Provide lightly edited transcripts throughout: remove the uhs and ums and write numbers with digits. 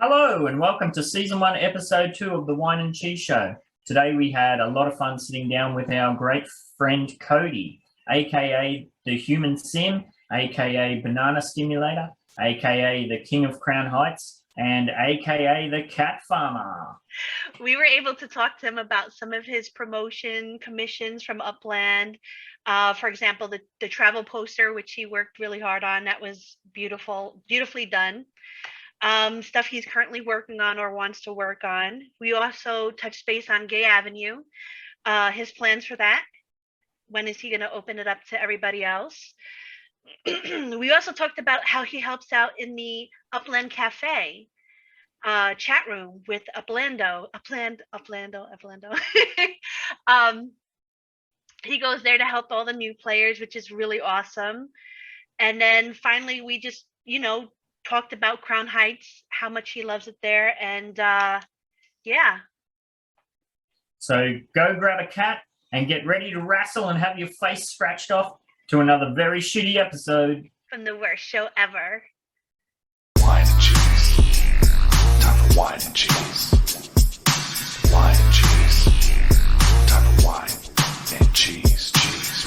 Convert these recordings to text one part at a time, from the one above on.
Hello and welcome to Season 1, Episode 2 of the Whine and Cheese Show. Today we had a lot of fun sitting down with our great friend Cody, aka the HumanSim, aka Banana Stimulator, aka the King of Crown Heights, and aka the Cat Farmer. We were able to talk to him about some of his promotion commissions from Upland. For example, the travel poster, which he worked really hard on. That was beautifully done. Stuff he's currently working on or wants to work on. We also touched base on Gay Avenue, his plans for that. When is he going to open it up to everybody else? We also talked about how he helps out in the Upland Cafe chat room with Uplando. He goes there to help all the new players, which is really awesome. And then finally, we just, talked about Crown Heights, how much he loves it there, and yeah. So go grab a cat and get ready to wrestle and have your face scratched off to another very shitty episode from the worst show ever. Whine and Cheese. Time for Whine and Cheese. Whine and Cheese. Time for Whine and Cheese.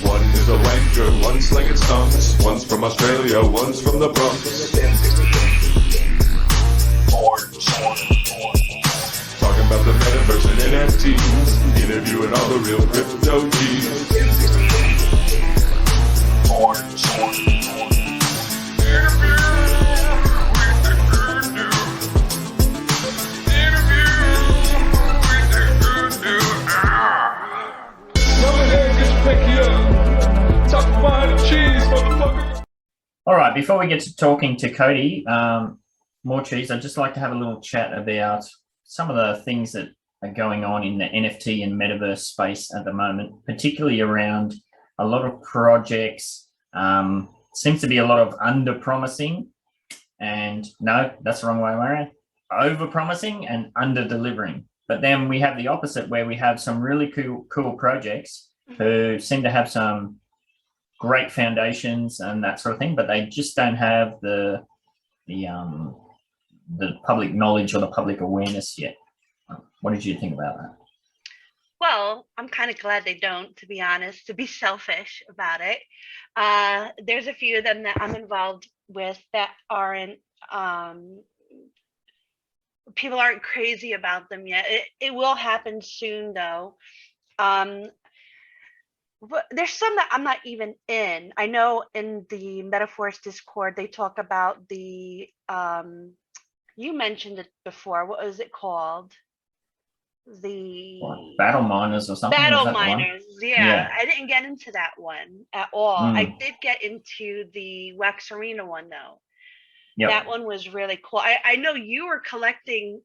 One is a wanker, one's like it stunts. One's from Australia, one's from the Bronx. Talking about the Metaverse and NFTs. Interviewing all the real crypto G's. All right, before we get to talking to Cody, Morecheese, I'd just like to have a little chat about some of the things that are going on in the NFT and Metaverse space at the moment, particularly around a lot of projects. Seems to be a lot of under-promising, and no, that's the wrong way around, over-promising and under-delivering. But then we have the opposite, where we have some really cool projects who seem to have some great foundations and that sort of thing, but they just don't have the public knowledge or the public awareness yet. What did you think about that? Well, I'm kind of glad they don't, to be honest, to be selfish about it. There's a few of them that I'm involved with that aren't, people aren't crazy about them yet. It will happen soon though. But there's some that I'm not even in. I know in the Metaverse Discord, they talk about the, you mentioned it before. What was it called? The Battle Miners or something? Battle Miners. Yeah. I didn't get into that one at all. I did get into the Wax Arena one though. Yep. That one was really cool. I know you were collecting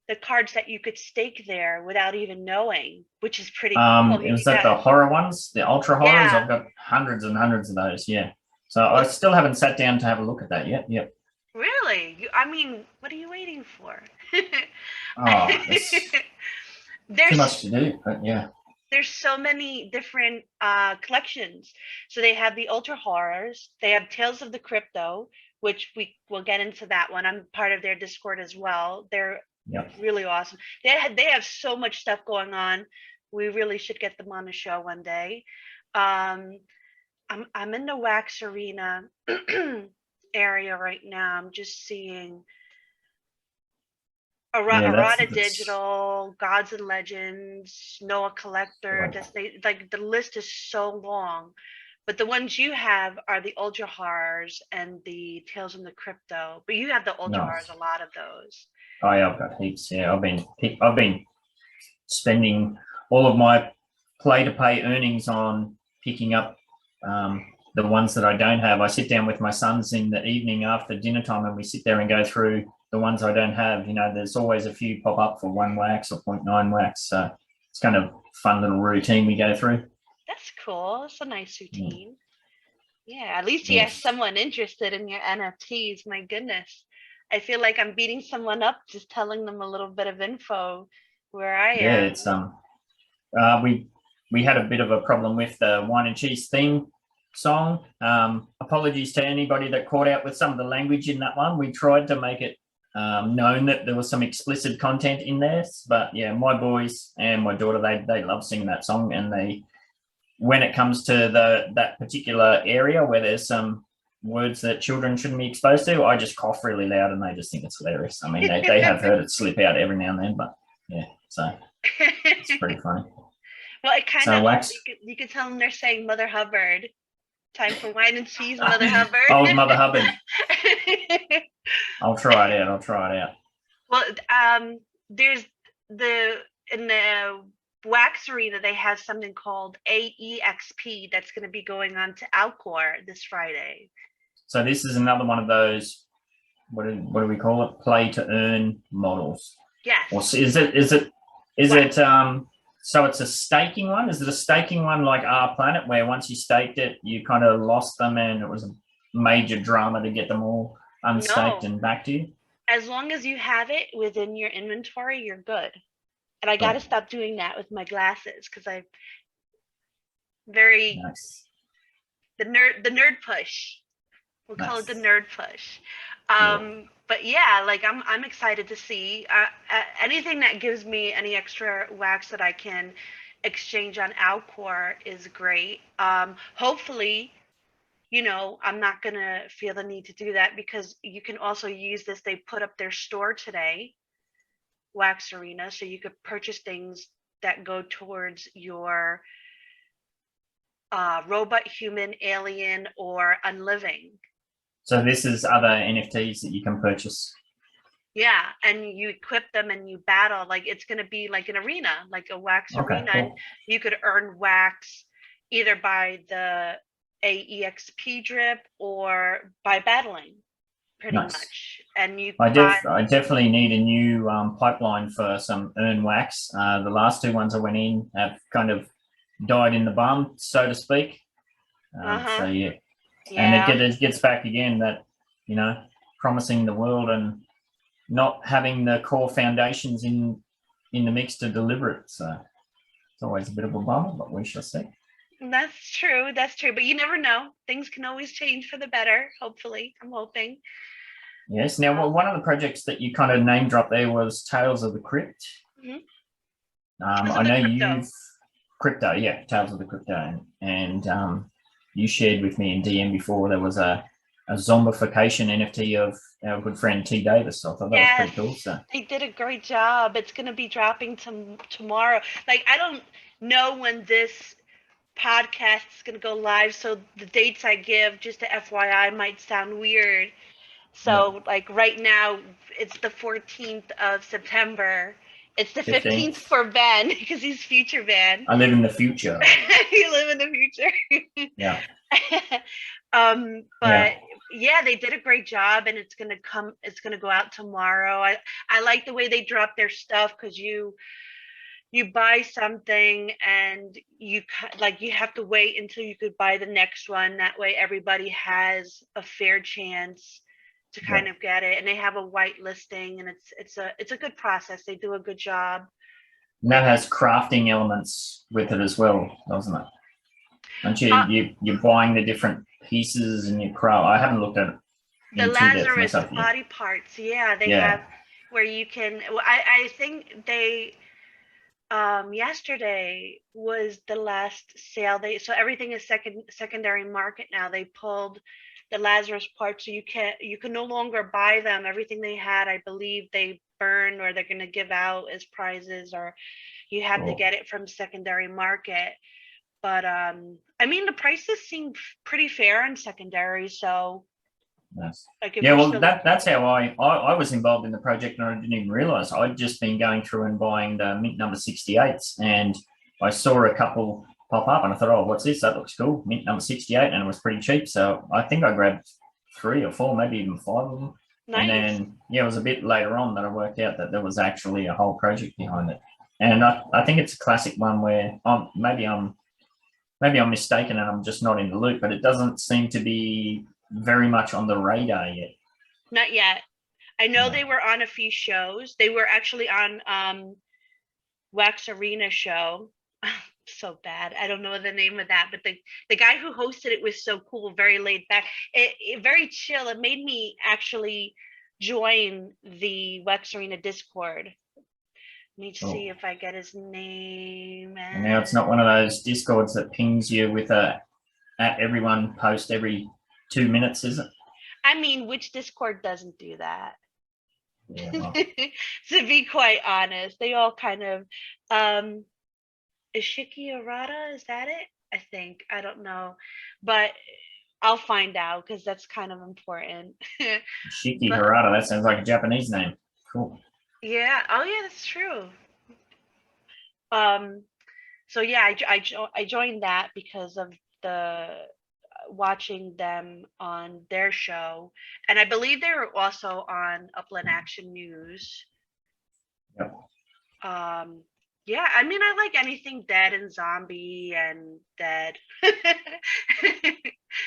the cards that you could stake there without even knowing, which is pretty cool. It was like the horror ones, the ultra horrors. Yeah. I've got hundreds and hundreds of those. Yeah. So I still haven't sat down to have a look at that yet. Yep. Really? I mean, what are you waiting for? There's too much to do, but yeah. There's so many different collections. So they have the ultra horrors. They have Tales of the Crypto, which we will get into that one. I'm part of their Discord as well. They're really awesome. They have so much stuff going on. We really should get them on the show one day. I'm in the Wax Arena area right now. I'm just seeing Errata Digital, Gods and Legends, Noah Collector. Like the list is so long. But the ones you have are the ultra horrors and the Tales from the Crypto. But you have the ultra horrors, a lot of those. Oh yeah, I've got heaps. Yeah, I've been spending all of my play-to-pay earnings on picking up the ones that I don't have. I sit down with my sons in the evening after dinner time, and we sit there and go through the ones I don't have. There's always a few pop up for 1 wax or 0.9 wax. So it's kind of fun little routine we go through. That's cool. It's a nice routine. Yeah, at least you have someone interested in your NFTs. My goodness. I feel like I'm beating someone up just telling them a little bit of info where I am. Yeah, it's we had a bit of a problem with the Whine and Cheese theme song. Apologies to anybody that caught out with some of the language in that one. We tried to make it known that there was some explicit content in there, but yeah, my boys and my daughter, they love singing that song, and when it comes to that particular area where there's some words that children shouldn't be exposed to, I just cough really loud and they just think it's hilarious. I mean, they have heard it slip out every now and then, but yeah, so it's pretty funny. Well, it kind So of, Wax, you could tell them they're saying Mother Hubbard. Time for Whine and Cheese, Mother Hubbard. old Mother Hubbard. I'll try it out. Well, there's in the Wax Arena, they have something called AEXP that's going to be going on to Alcor this Friday. So this is another one of those, what do we call it? Play to earn models. Yes. Or is it so it's a staking one? Is it a staking one like Our Planet, where once you staked it, you kind of lost them and it was a major drama to get them all unstaked and back to you? As long as you have it within your inventory, you're good. And I got to stop doing that with my glasses because I nice. The nerd push. We'll call it the nerd push. But yeah, like I'm excited to see anything that gives me any extra wax that I can exchange on Alcor is great. Hopefully, I'm not gonna feel the need to do that because you can also use this. They put up their store today, Wax Arena, so you could purchase things that go towards your robot, human, alien, or unliving. So this is other NFTs that you can purchase. Yeah, and you equip them and you battle. Like it's going to be like an arena, like a wax arena. Cool. And you could earn wax either by the AEXP drip or by battling, pretty much. And I definitely need a new pipeline for some earn wax. The last two ones I went in have kind of died in the bum, so to speak. So yeah. And it gets back again that, promising the world and not having the core foundations in the mix to deliver it. So it's always a bit of a bummer, but we shall see. That's true. But you never know. Things can always change for the better, hopefully. I'm hoping. Yes. Now, one of the projects that you kind of name dropped there was Tales of the Crypt. Mm-hmm. I know you've... Crypto, yeah, Tales of the Crypto. And you shared with me in DM before there was a zombification NFT of our good friend T Davis. So I thought that was pretty cool. So they did a great job. It's going to be dropping tomorrow. Like, I don't know when this podcast is going to go live, so the dates I give, just to FYI, might sound weird. So, like right now, it's the 14th of September. It's the 15th for Ben because he's future Ben. I live in the future. You live in the future. Yeah. But yeah, they did a great job, and it's gonna go out tomorrow. I like the way they drop their stuff because you buy something and you have to wait until you could buy the next one. That way everybody has a fair chance to kind of get it, and they have a white listing, and it's a good process. They do a good job. And that has crafting elements with it as well, doesn't it? Aren't you're buying the different pieces and you craft. I haven't looked at it. The Lazarus body parts, they have where you can. I think they yesterday was the last sale. So everything is secondary market now. They pulled the Lazarus parts, so you can no longer buy them. Everything they had, I believe, they burn or they're going to give out as prizes, or you have to get it from secondary market. But I mean, the prices seem pretty fair in secondary, so nice. Well, that's how I was involved in the project, and I didn't even realize. I'd just been going through and buying the mint number 68s, and I saw a couple pop up, and I thought, oh, what's this? That looks cool. Mint number 68, and it was pretty cheap. So I think I grabbed 3 or 4, maybe even 5 of them. Nice. And then, it was a bit later on that I worked out that there was actually a whole project behind it. And I think it's a classic one where maybe I'm mistaken and I'm just not in the loop, but it doesn't seem to be very much on the radar yet. Not yet. I know they were on a few shows. They were actually on Wax Arena show. So bad. I don't know the name of that, but the guy who hosted it was so cool, very laid back, it very chill. It made me actually join the Wax Arena Discord. Let me Cool. see if I get his name. And now it's not one of those Discords that pings you with a at everyone post every 2 minutes, is it? I mean, which Discord doesn't do that? Yeah, well, To be quite honest, they all kind of is Shiki Arata, is that it? I think. I don't know. But I'll find out because that's kind of important. Shiki But- Harada, that sounds like a Japanese name. Cool. Yeah. Oh, yeah, that's true. So yeah, I joined that because of the watching them on their show, and I believe they were also on Upland Action News. Yep. Yeah, I mean, I like anything dead and zombie and dead.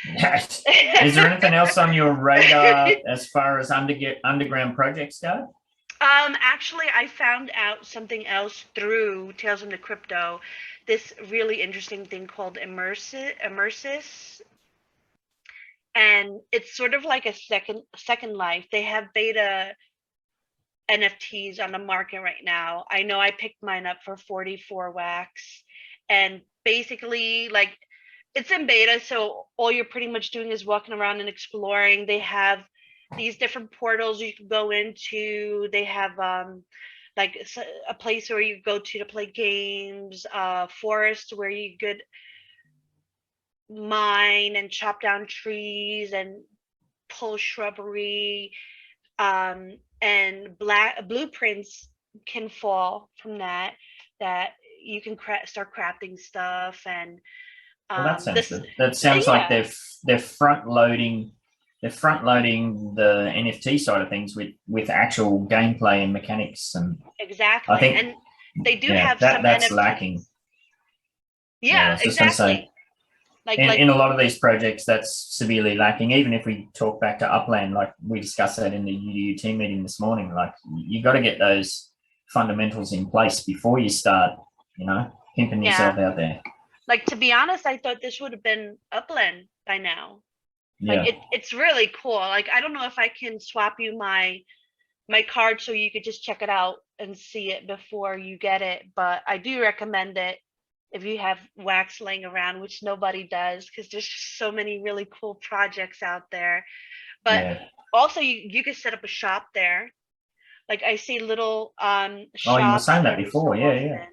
Yes. Is there anything else on your radar as far as underground projects go? Actually, I found out something else through Tales from the Crypto. This really interesting thing called Immersis, and it's sort of like a second life. They have beta NFTs on the market right now. I know I picked mine up for 44 wax, and basically, like, it's in beta, so all you're pretty much doing is walking around and exploring. They have these different portals you can go into. They have like a place where you go to play games, forest where you could mine and chop down trees and pull shrubbery, and blueprints can fall from that you can start crafting stuff. And Well, that sounds good. That sounds like they're front loading the NFT side of things with actual gameplay and mechanics, and exactly. I think and they do yeah, have that's some NFTs. lacking. Yeah, I was just gonna say, exactly. Like in a lot of these projects, that's severely lacking. Even if we talk back to Upland, like we discussed that in the UDU team meeting this morning, like you got to get those fundamentals in place before you start, pimping yourself out there. Like, to be honest, I thought this would have been Upland by now. Yeah. Like it's really cool. Like, I don't know if I can swap you my card so you could just check it out and see it before you get it, but I do recommend it if you have wax laying around, which nobody does because there's just so many really cool projects out there. But yeah. also you could set up a shop there. Like, I see little shops. Oh, you were saying that every before. so Yeah. often.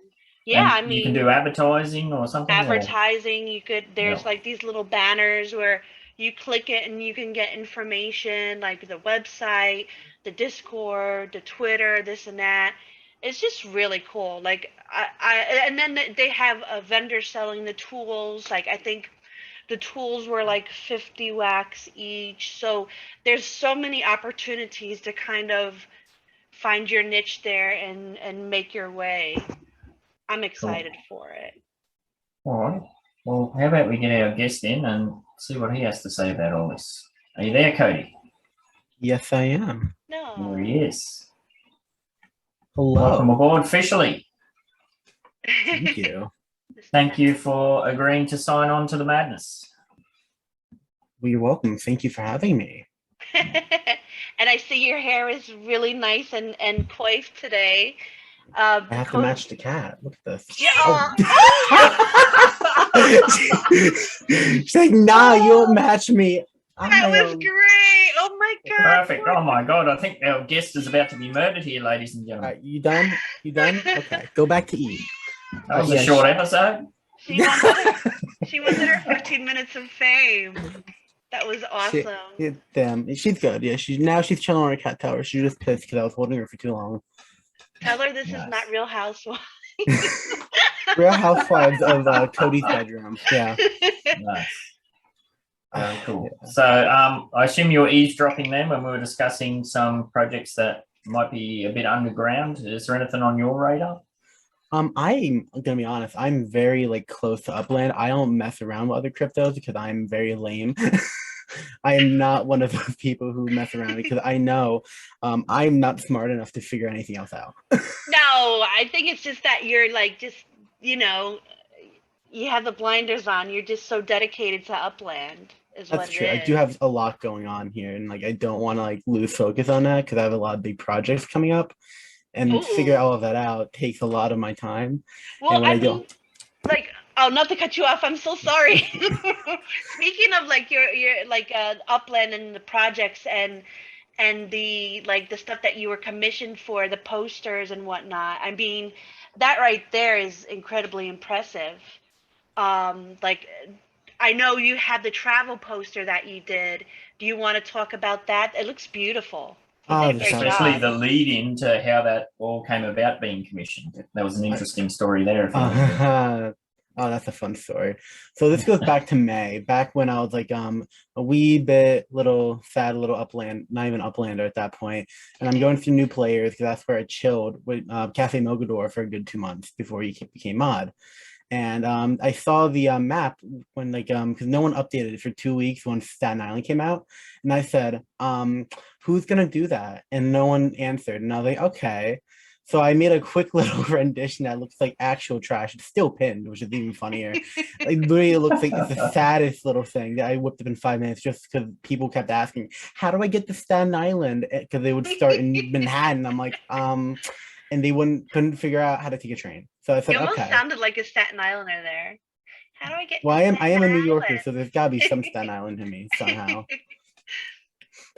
Yeah, And I mean, you can do advertising or something. advertising. You could, there's Yeah. like these little banners where you click it and you can get information, like the website, the Discord, the Twitter, this and that. It's just really cool. Like, and then they have a vendor selling the tools. Like, I think the tools were like 50 wax each. So there's so many opportunities to kind of find your niche there and make your way. I'm excited for it. All right. Well, how about we get our guest in and see what he has to say about all this? Are you there, Cody? Yes, I am. No. There he is. Hello. Welcome aboard officially. Thank you. Thank you for agreeing to sign on to the madness. Well, you're welcome. Thank you for having me. And I see your hair is really nice and coiffed today. I have to match the cat. Look at this. Yeah. Oh. She's like, nah, you won't match me. That was great. Oh my God. Perfect. Oh my God. I think our guest is about to be murdered here, ladies and All gentlemen. right, you done? You done? Okay, go back to eat. That was a short episode. She wanted her 15 minutes of fame. That was awesome. Damn, she's good. Yeah, she's chilling on her cat tower. She's just pissed because I was holding her for too long. Tell her this Nice. is not Real Housewives. Real Housewives of Cody's bedroom. Yeah. Nice. Very cool. So I assume you're eavesdropping then when we were discussing some projects that might be a bit underground. Is there anything on your radar? I'm gonna be honest. I'm very close to Upland. I don't mess around with other cryptos because I'm very lame. I am not one of those people who mess around because I know I'm not smart enough to figure anything else out. No, I think it's just that you're you have the blinders on. You're just so dedicated to Upland. is That's what true. I it do is. have a lot going on here, and like I don't want to like lose focus on that because I have a lot of big projects coming up, and figure Ooh. all of that out takes a lot of my time. Well, And when I I do, mean, like, oh, not to cut you off, I'm so sorry. Speaking of like your like Upland and the projects and the like the stuff that you were commissioned for, the posters and whatnot. I mean, that right there is incredibly impressive. Like I know you had the travel poster that you did. Do you want to talk about that? It looks beautiful. You did a the great travel Especially job. the poster. lead in to how that all came about being commissioned. That was an I, interesting story there, if you want to. uh, oh, that's a fun story. So this goes back to May, back when I was like a wee bit little sad little upland, not even uplander at that point, and I'm going through new players because that's where I chilled with Cafe Mogador for a good 2 months before he became mod. And I saw the map when like because no one updated it for 2 weeks when Staten Island came out, and I said, who's gonna do that? And no one answered, and I was like, okay. So I made a quick little rendition that looks like actual trash. It's still pinned, which is even funnier. Like literally, it looks like it's the saddest little thing that I whipped up in 5 minutes just because people kept asking, "How do I get to Staten Island?" Because they would start in Manhattan. I'm like, and they couldn't figure out how to take a train. So I said, You almost okay. sounded like a Staten Islander there. How do I get Well, to I Staten am a New Yorker, so Island? there's gotta be some Staten Island in me somehow.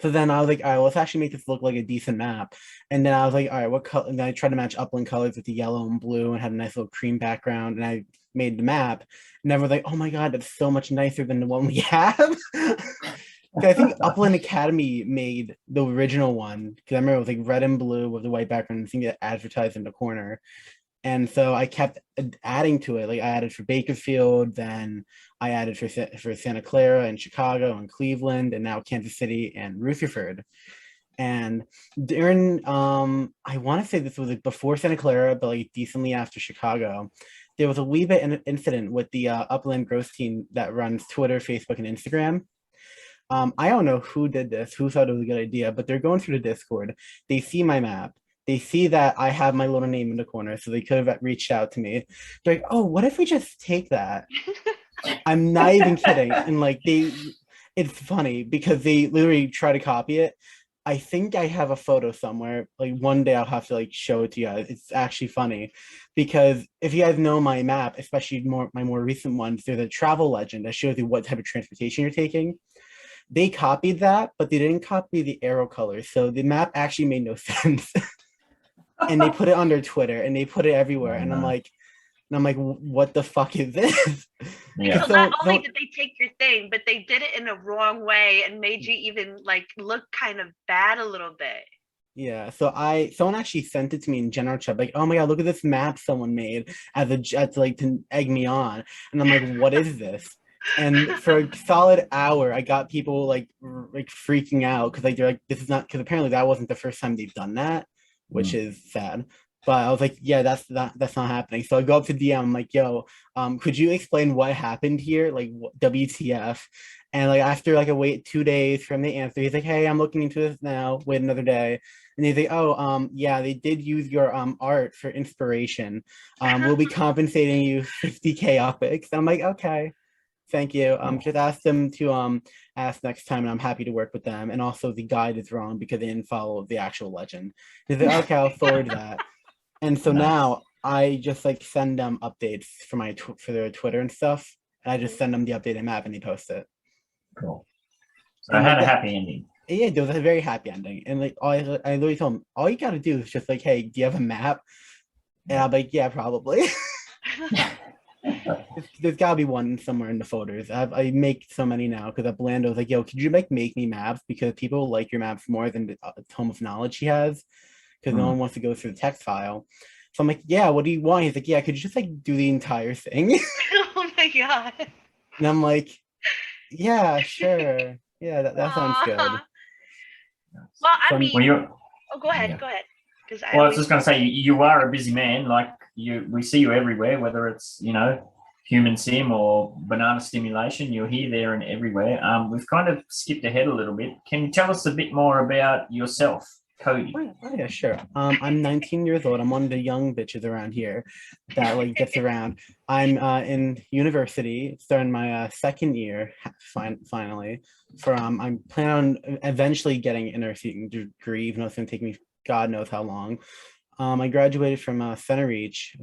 So then I was like, all right, let's actually make this look like a decent map. And then I was like, all right, what color? And then I tried to match upland colors with the yellow and blue and had a nice little cream background. And I made the map. And everyone's like, oh my God, that's so much nicer than the one we have. I think Upland Academy made the original one because I remember it was like red and blue with the white background and seeing it advertised in the corner. And so I kept adding to it. Like I added for Bakersfield, then I added for Santa Clara and Chicago and Cleveland, and now Kansas City and Rutherford. And during, I want to say this was like before Santa Clara, but like decently after Chicago, there was a wee bit an incident with the Upland Growth team that runs Twitter, Facebook, and Instagram. I don't know who did this, who thought it was a good idea, but they're going through the Discord. They see my map. They see that I have my little name in the corner, so they could have reached out to me. They're like, "Oh, what if we just take that?" I'm not even kidding. And like it's funny because they literally try to copy it. I think I have a photo somewhere. Like one day I'll have to like show it to you guys. It's actually funny because if you guys know my map, especially my more recent ones, there's a travel legend that shows you what type of transportation you're taking. They copied that, but they didn't copy the arrow colors. So the map actually made no sense. And they put it on their Twitter and they put it everywhere. And I'm like, what the fuck is this? Yeah. So not only did they take your thing, but they did it in a wrong way and made you even like look kind of bad a little bit. Yeah, so someone actually sent it to me in general chat, like, oh my God, look at this map someone made as like to egg me on. And I'm like, what is this? And for a solid hour, I got people like freaking out because like they're like, this is not, because apparently that wasn't the first time they've done that, which is sad. But I was like, yeah, that's not happening. So I go up to DM, I'm like, yo, could you explain what happened here? Like WTF? And like after like a wait 2 days from the answer, he's like, hey, I'm looking into this now. Wait another day. And he's like, oh, yeah, they did use your art for inspiration. We'll be compensating you 50K OPEX. I'm like, okay, thank you. Just ask them to ask next time, and I'm happy to work with them. And also the guide is wrong because they didn't follow the actual legend. He's like, okay, I'll forward that. And so now I just like send them updates for their Twitter and stuff. And I just send them the updated map and they post it. Cool. So I had a happy ending. Yeah, there was a very happy ending. And like I literally told them, all you gotta do is just like, hey, do you have a map? And I'm like, yeah, probably. There's gotta be one somewhere in the folders. I make so many now because Upland was like, yo, could you make me maps? Because people like your maps more than the tome of knowledge he has. Because no one wants to go through the text file. So I'm like, yeah, what do you want? He's like, yeah, could you just like do the entire thing? Oh my God. And I'm like, yeah, sure. Yeah, that sounds good. Well, I mean, go ahead, yeah. go ahead. Well, I was just going to say, you are a busy man. Like we see you everywhere, whether it's HumanSim or banana stimulation. You're here, there, and everywhere. We've kind of skipped ahead a little bit. Can you tell us a bit more about yourself? Cody. Oh, yeah, sure. I'm 19 years old. I'm one of the young bitches around here that like gets around. I'm in university, starting my second year finally. I'm planning on eventually getting an nursing degree, even though it's gonna take me God knows how long. I graduated from Center Reach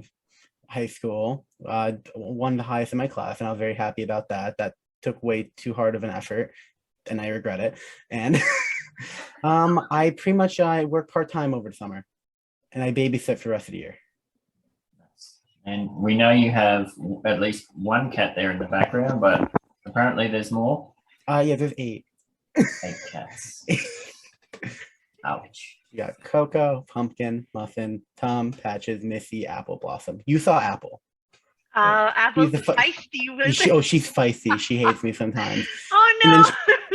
High School, won the highest in my class, and I was very happy about that. That took way too hard of an effort, and I regret it. And I pretty much work part-time over the summer, and I babysit for the rest of the year. And we know you have at least one cat there in the background, but apparently there's more. Yeah, there's 8. 8 cats. Ouch. You got Coco, Pumpkin, Muffin, Tom, Patches, Missy, Apple Blossom. You saw Apple. Apple's She's the feisty. She's feisty. She hates me sometimes. Oh no!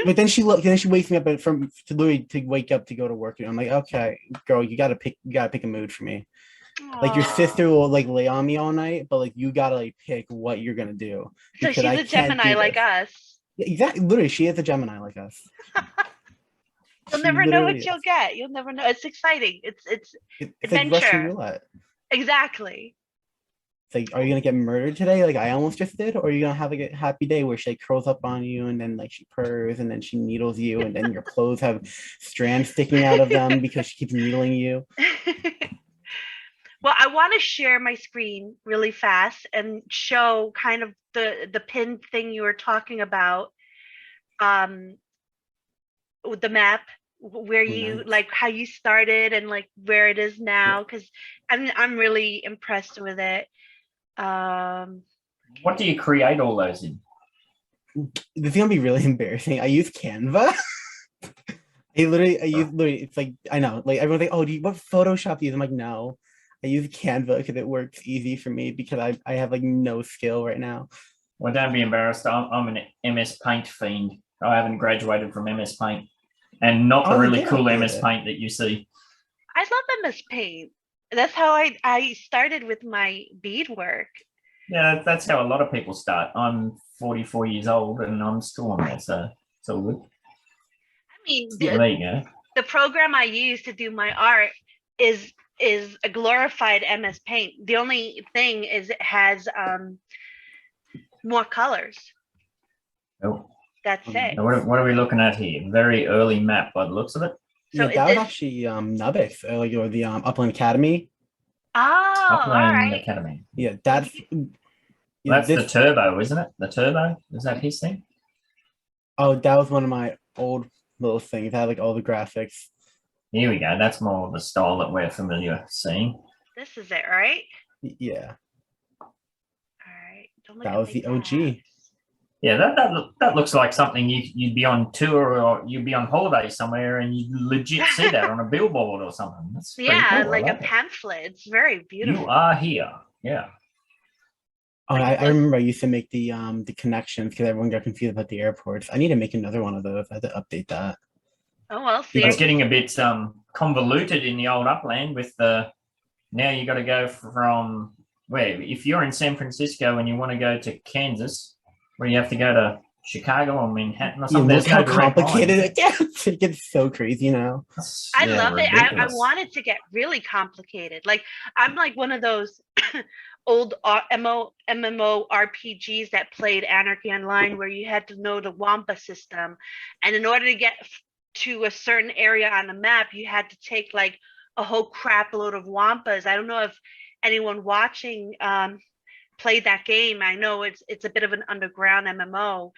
But then she wakes me up to wake up to go to work. And I'm like, okay, girl, you gotta pick a mood for me. Like your sister will like lay on me all night, but like you gotta like pick what you're gonna do. So she's a Gemini like us. Yeah, exactly. Literally, she is a Gemini like us. You'll never know what you'll get. You'll never know. It's exciting. It's adventure. Like Russian roulette. Exactly. It's like, are you gonna get murdered today, like I almost just did, or are you gonna have like a happy day where she like curls up on you and then like she purrs and then she needles you and then your clothes have strands sticking out of them because she keeps needling you? Well, I want to share my screen really fast and show kind of the pin thing you were talking about. With the map where you like how you started and like where it is now, because I'm really impressed with it. What do you create all those in? This is gonna be really embarrassing. I use Canva. I use literally, it's like, I know, like everyone's like, oh, what Photoshop do you use? I'm like, no, I use Canva because it works easy for me because I have like no skill right now. Well, don't be embarrassed. I'm an MS Paint fiend. I haven't graduated from MS Paint, and not the really cool MS Paint that you see. I love MS Paint. That's how I started with my beadwork. Yeah, that's how a lot of people start. I'm 44 years old and I'm still on that, so it's all good. I mean, there you go. The program I use to do my art is a glorified MS Paint. The only thing is it has more colors. Oh. That's it. What are we looking at here? Very early map by the looks of it. So yeah, that was actually Nubbix, or the Upland Academy. Oh, Upland all right. Academy. Yeah, that's the turbo, isn't it? The turbo, is that his thing? Oh, that was one of my old little things. It had like all the graphics. Here we go. That's more of the style that we're familiar seeing. This is it, right? Yeah. All right. Don't look that at was the OG. Yeah, that looks like something you'd be on tour or you'd be on holiday somewhere and you legit see that on a billboard or something. That's yeah, cool. like a pamphlet. It's very beautiful. You are here. Yeah. Oh, I remember I used to make the connections because everyone got confused about the airports. I need to make another one of those. I have to update that. Oh well, see. It's getting a bit convoluted in the old Upland with the now you got to go from where if you're in San Francisco and you want to go to Kansas. Where you have to go to Chicago or Manhattan or something. Look how complicated it gets. It gets so crazy now. I love it. I want it to get really complicated. Like I'm like one of those old MMORPGs that played Anarchy Online where you had to know the Wampa system. And in order to get to a certain area on the map, you had to take like a whole crap load of Wampas. I don't know if anyone watching played that game. I know it's a bit of an underground MMO,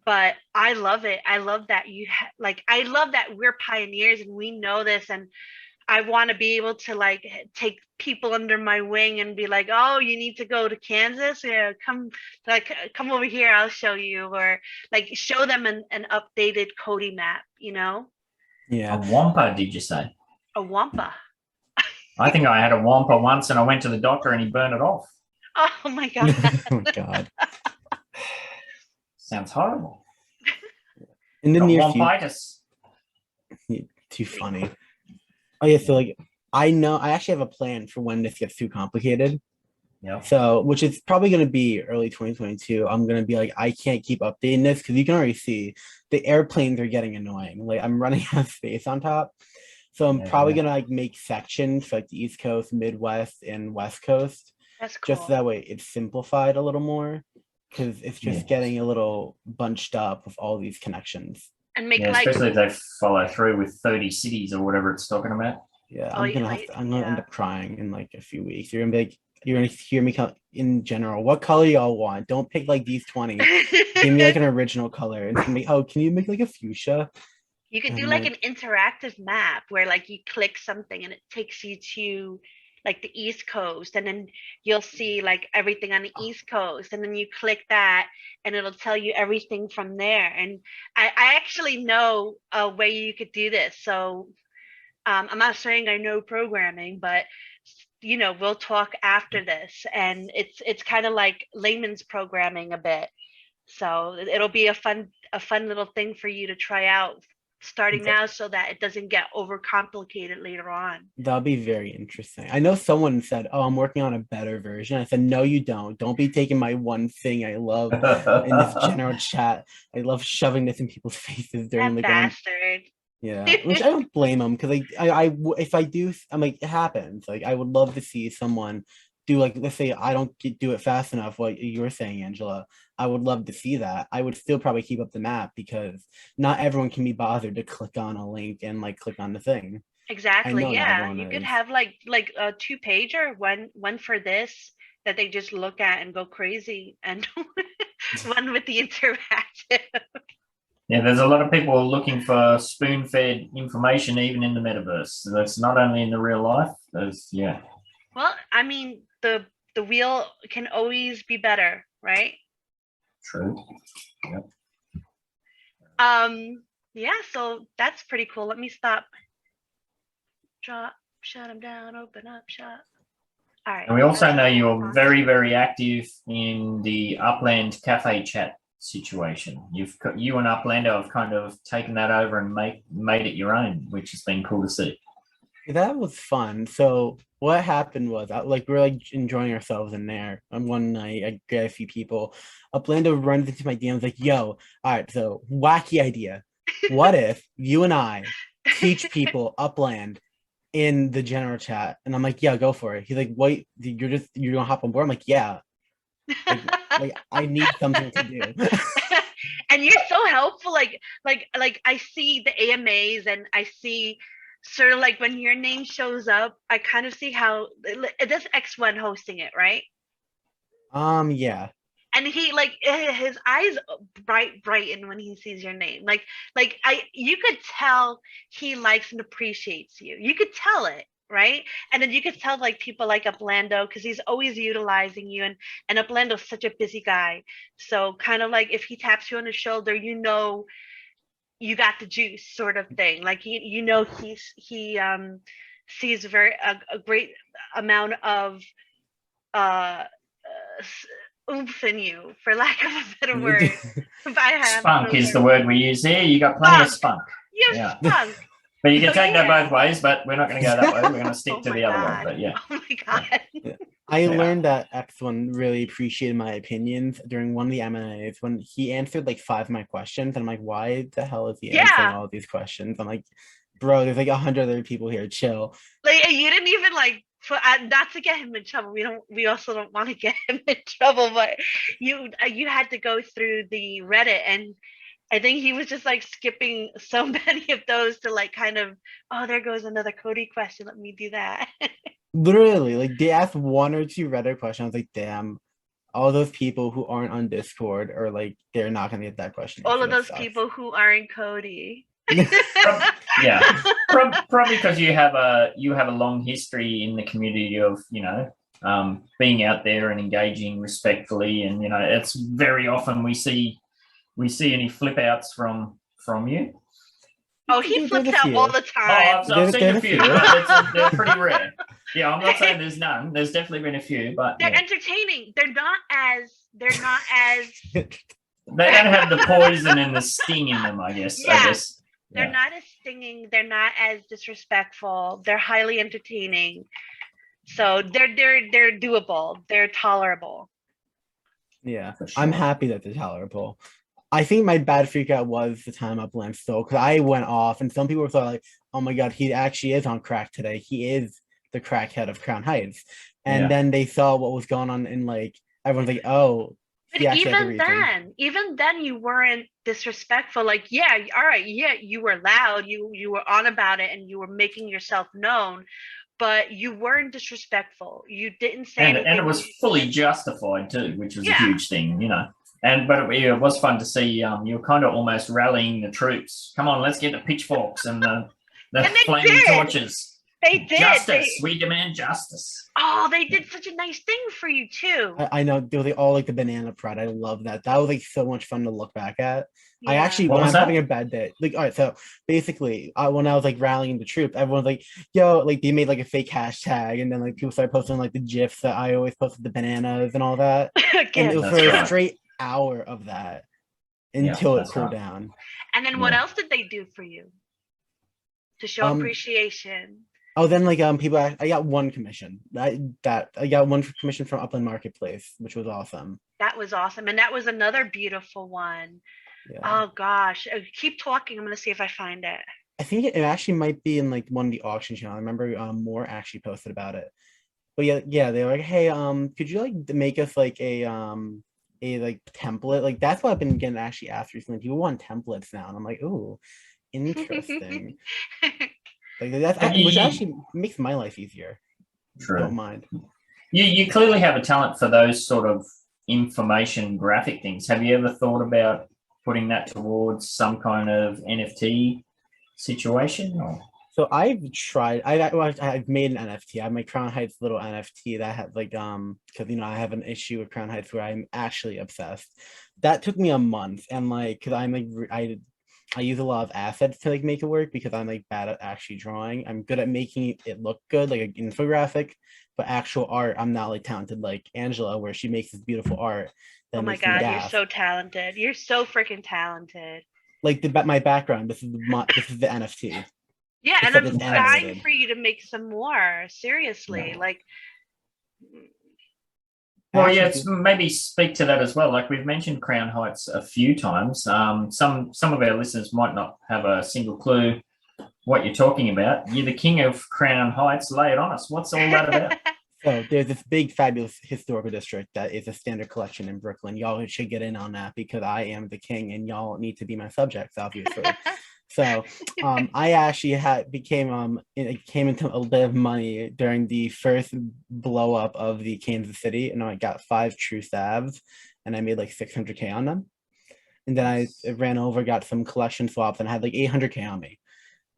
but I love it. I love that I love that we're pioneers and we know this, and I want to be able to like take people under my wing and be like, oh, you need to go to Kansas, yeah, come over here, I'll show you, or like show them an updated Cody map, you know. Yeah. A Wampa, did you say? A Wampa. I think I had a Wampa once and I went to the doctor and he burned it off. Oh my god. Oh god. Sounds horrible. In the near Wampitis. future. Too funny. Oh yeah, so like I actually have a plan for when this gets too complicated. Yeah. So which is probably gonna be early 2022. I'm gonna be like, I can't keep updating this because you can already see the airplanes are getting annoying. Like I'm running out of space on top. So I'm Yeah, probably yeah. gonna like make sections for like the East Coast, Midwest, and West Coast, That's cool. just that way it's simplified a little more, because it's just Yeah. getting a little bunched up with all these connections. And make Yeah, like especially if they follow through with 30 cities or whatever it's talking about. Yeah, Oh, I'm yeah, gonna like, I'm gonna end yeah. up crying in like a few weeks. You're gonna be like, you're gonna hear me in general. What color y'all want? Don't pick like these 20. Give me like an original color. And it's gonna be, oh, can you make like a fuchsia? You could And do I'm like an interactive map where like you click something and it takes you to like the East Coast, and then you'll see like everything on the East Coast, and then you click that and it'll tell you everything from there. And I actually know a way you could do this. So I'm not saying I know programming, but you know, we'll talk after this, and it's kind of like layman's programming a bit. So it'll be a fun little thing for you to try out starting now, so that it doesn't get overcomplicated later on. That'll be very interesting. I know someone said, "Oh, I'm working on a better version." I said, "No, you don't. Don't be taking my one thing I love in this general chat. I love shoving this in people's faces during That like when I'm bastard. Yeah, which I don't blame them, because if I do, I'm like, it happens. Like, I would love to see someone do, like, let's say I don't do it fast enough, what you were saying, Angela. I would love to see that. I would still probably keep up the map, because not everyone can be bothered to click on a link and like click on the thing. Exactly. know not Yeah, everyone you could is. have like a 2-pager, one for this that they just look at and go crazy, and one with the interactive. Yeah, there's a lot of people looking for spoon-fed information even in the metaverse. So that's not only in the real life. Yeah. Well, I mean, the wheel can always be better, right? True. Yeah, so that's pretty cool. Let me stop. Drop, shut them down, open up, shut. All right. And we also know you're very, very active in the Upland Cafe chat situation. You and Uplander have kind of taken that over and made it your own, which has been cool to see. That was fun. So what happened was, we're like enjoying ourselves in there. And one night, I get a few people. Uplander runs into my DMs like, "Yo, all right, so wacky idea. What if you and I teach people Upland in the general chat?" And I'm like, "Yeah, go for it." He's like, "Wait, you're gonna hop on board?" I'm like, "Yeah." Like I need something to do. And you're so helpful. Like I see the AMAs, and I see sort of like when your name shows up, I kind of see how this X1 hosting it, right? Yeah. And he like his eyes brighten when he sees your name. Like you could tell he likes and appreciates you. You could tell it, right? And then you could tell like people like Uplando, because he's always utilizing you, and Uplando's such a busy guy. So kind of like if he taps you on the shoulder, you know you got the juice, sort of thing. Like he sees a great amount of oomph in you, for lack of a better word. If I have Spunk is the word we use here. You got plenty of spunk. You have spunk. But you can So, take that yeah. both ways, but we're not going to go that way. We're going to stick Oh to my the other God. way. But yeah. Oh my God. I Yeah. learned that X1 really appreciated my opinions during one of the M&As when he answered like 5 of my questions. And I'm like, why the hell is he answering all of these questions? I'm like, bro, there's like 100 other people here. Chill. Like, you didn't even like, not to get him in trouble. We also don't want to get him in trouble, but you had to go through the Reddit, and I think he was just like skipping so many of those to like kind of, oh, there goes another Cody question. Let me do that. Literally, like they asked 1 or 2 Reddit questions. I was like, damn, all those people who aren't on Discord are like, they're not gonna get that question. All of those people who aren't Cody. Yeah, probably because you have a long history in the community of being out there and engaging respectfully, and it's very often we see any flip outs from you. Oh, he flips out all the time. Oh, I've seen a few. They're pretty rare. Yeah, I'm not saying there's none. There's definitely been a few, but they're entertaining. They're not as they don't have the poison and the sting in them, I guess. Yeah. They're not as stinging. They're not as disrespectful. They're highly entertaining. So they're doable. They're tolerable. Yeah, Sure. I'm happy that they're tolerable. I think my bad freak out was the time Upland stole, because I went off and some people were like, oh my God, he actually is on crack today. He is the crackhead of Crown Heights. And Yeah. then they saw what was going on in like, everyone's like, oh, But he actually had the reason. even then, you weren't disrespectful. Like, yeah, all right, yeah, you were loud, you were on about it, and you were making yourself known, but you weren't disrespectful. You didn't say And anything. it was fully justified too, which was a Yeah. huge thing, you know. But it was fun to see. You were kind of almost rallying the troops. Come on, let's get the pitchforks and the And they flaming did. torches. They did. Justice. We demand justice. Oh, they did such a nice thing for you too. I know they were like, all like the banana pride. I love that. That was like so much fun to look back at. I Yeah. actually, What when was I'm that? having a bad day, like, all right, so basically, when I was like rallying the troops, everyone's like, yo, like they made like a fake hashtag, and then like people started posting like the GIFs that I always posted, the bananas and all that. And Again. it was That's for a right. straight hour of that until it that's cooled right. down. And then what Yeah. else did they do for you to show Um, appreciation? Oh, then like people, I got one commission. I got one commission from Upland Marketplace, which was awesome. That was awesome. And that was another beautiful one. Yeah. Oh gosh. Keep talking. I'm gonna see if I find it. I think it actually might be in like one of the auction channels. I remember Moore actually posted about it. But yeah, they were like, hey, could you like make us like a like template? Like that's what I've been getting actually asked recently. People want templates now, and I'm like, ooh, interesting. Like that's which actually makes my life easier. True. Don't mind. You clearly have a talent for those sort of information graphic things. Have you ever thought about putting that towards some kind of NFT situation? Or? So I've tried. I've made an NFT. I have my Crown Heights little NFT that had like because you know I have an issue with Crown Heights where I'm actually obsessed. That took me a month, and like because I'm like I use a lot of assets to like make it work because I'm like bad at actually drawing. I'm good at making it look good, like an infographic, but actual art, I'm not like talented like Angela, where she makes this beautiful art. Oh my God, you're so talented. You're so freaking talented. Like my background. This is the NFT. Yeah, and Except I'm it's dying animated. for you to make some more. Seriously, Yeah. like. Well, yeah, maybe speak to that as well. Like we've mentioned Crown Heights a few times. Some of our listeners might not have a single clue what you're talking about. You're the king of Crown Heights. Lay it on us. What's all that about? So there's this big, fabulous historical district that is a standard collection in Brooklyn. Y'all should get in on that because I am the king and y'all need to be my subjects, obviously. So I actually came into a bit of money during the first blow up of the Kansas City, and I got 5 true stabs, and I made like 600K on them. And then I ran over, got some collection swaps, and I had like 800K on me.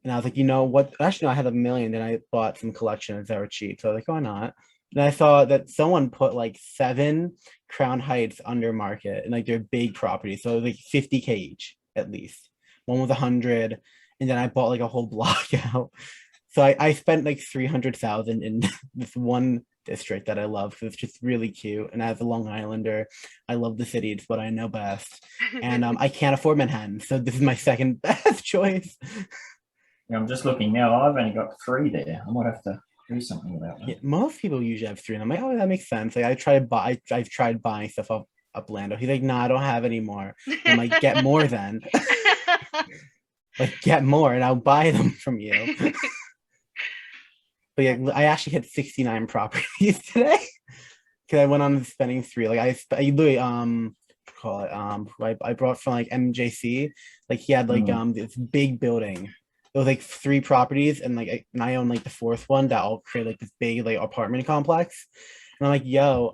And I was like, you know what? Actually, no, I had $1 million. Then I bought some collections that were cheap. So I was like, why not? And I saw that someone put like 7 Crown Heights under market, and like they're big properties, so it was like 50K each at least. One was 100, and then I bought like a whole block out. So I spent like 300,000 in this one district that I love because it's just really cute. And as a Long Islander, I love the city. It's what I know best. And I can't afford Manhattan, so this is my second best choice. Yeah, I'm just looking now. I've only got 3 there. I might have to do something about that. Yeah, most people usually have 3, and I'm like, oh, that makes sense. Like I've tried buying stuff off Upland. He's like, no, I don't have any more. I'm like, get more then. Like get more and I'll buy them from you. But yeah, I actually hit 69 properties today because I went on the spending spree. Like I literally I brought from like MJC. Like he had like this big building. It was like 3 properties, and like I own like the 4th one that all create like this big like apartment complex. And I'm like, yo,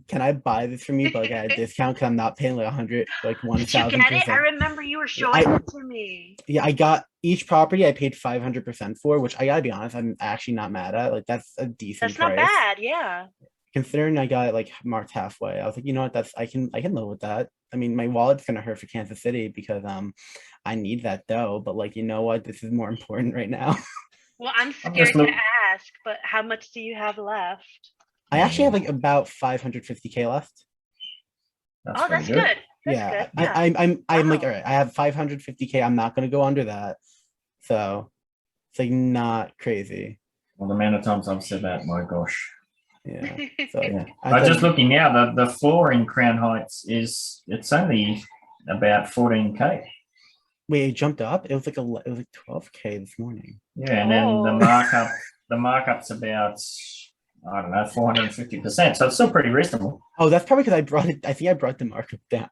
can I buy this from you, but like at a discount because I'm not paying like 100, like 1,000%. Did you get it? I remember you were showing it to me. Yeah, I got each property I paid 500% for, which I gotta be honest, I'm actually not mad at. Like that's a decent price. That's not bad, yeah. Considering I got it like marked halfway, I was like, you know what, I can live with that. I mean, my wallet's gonna hurt for Kansas City because I need that dough, but like, you know what, this is more important right now. Well, I'm scared to ask, but how much do you have left? I actually have like about 550K left. That's good. That's good. I'm like, all right, I have 550K. I'm not gonna go under that. So it's like not crazy. Well, the amount of times I've said that, my gosh. Yeah. So yeah. I'm just looking now, the floor in Crown Heights it's only about 14K. Wait, it jumped up. It was like it was like 12K this morning. Yeah, and then the Oh. markup's about, I don't know, 450%. So it's still pretty reasonable. Oh, that's probably because I brought it. I think I brought the markup down.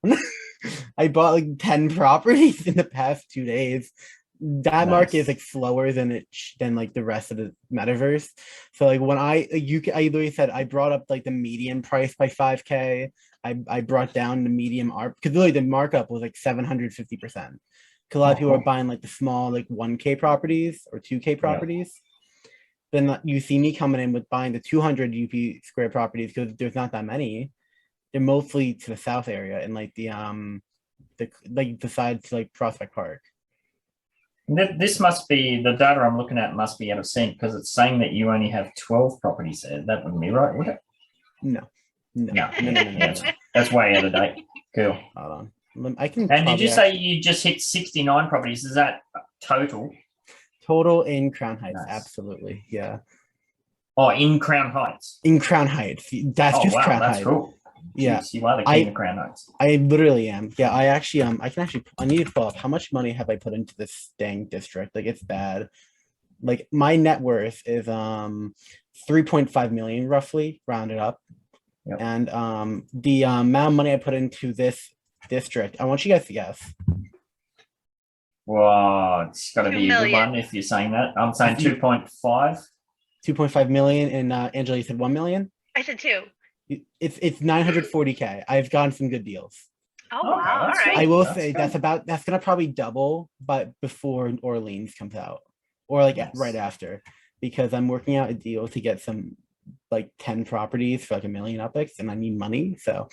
I bought like 10 properties in the past 2 days. That market is Nice. like slower than like the rest of the metaverse. So like when I literally said I brought up like the median price by 5K. I brought down the medium art because literally the markup was like 750%. Because a lot of Oh, people are cool. buying like the small like 1K properties or 2K Yeah. properties. Then you see me coming in with buying the 200 UP square properties because there's not that many. They're mostly to the south area and like the side to like Prospect Park. This must be the data I'm looking at must be out of sync because it's saying that you only have 12 properties there. That wouldn't be right, would it? No, no, No. no, no, no, no, no. That's way out of date. Cool. Hold on. I can And did you probably say you just hit 69 properties? Is that total? total in Crown Heights? Nice. Absolutely, yeah. Oh, in Crown Heights. In Crown Heights, that's Oh, just wow, Crown that's Heights. cool. Yeah, Jeez, you are the king of Crown Heights. I literally am. Yeah, I need to pull up how much money have I put into this dang district. Like it's bad. Like my net worth is 3.5 million roughly, rounded up. Yep. And the amount of money I put into this district, I want you guys to guess. Well, it's got to 2 be a good million. one if you're saying that. I'm saying You- 2.5. 2.5 million, and Angela, you said 1 million. I said 2. It's 940K. I've gotten some good deals. Oh, Okay, wow. All that's right. I will That's say good. that's gonna probably double, but before Orleans comes out, or like Yes. right after, because I'm working out a deal to get some like 10 properties for like $1 million uplifts, and I need money, so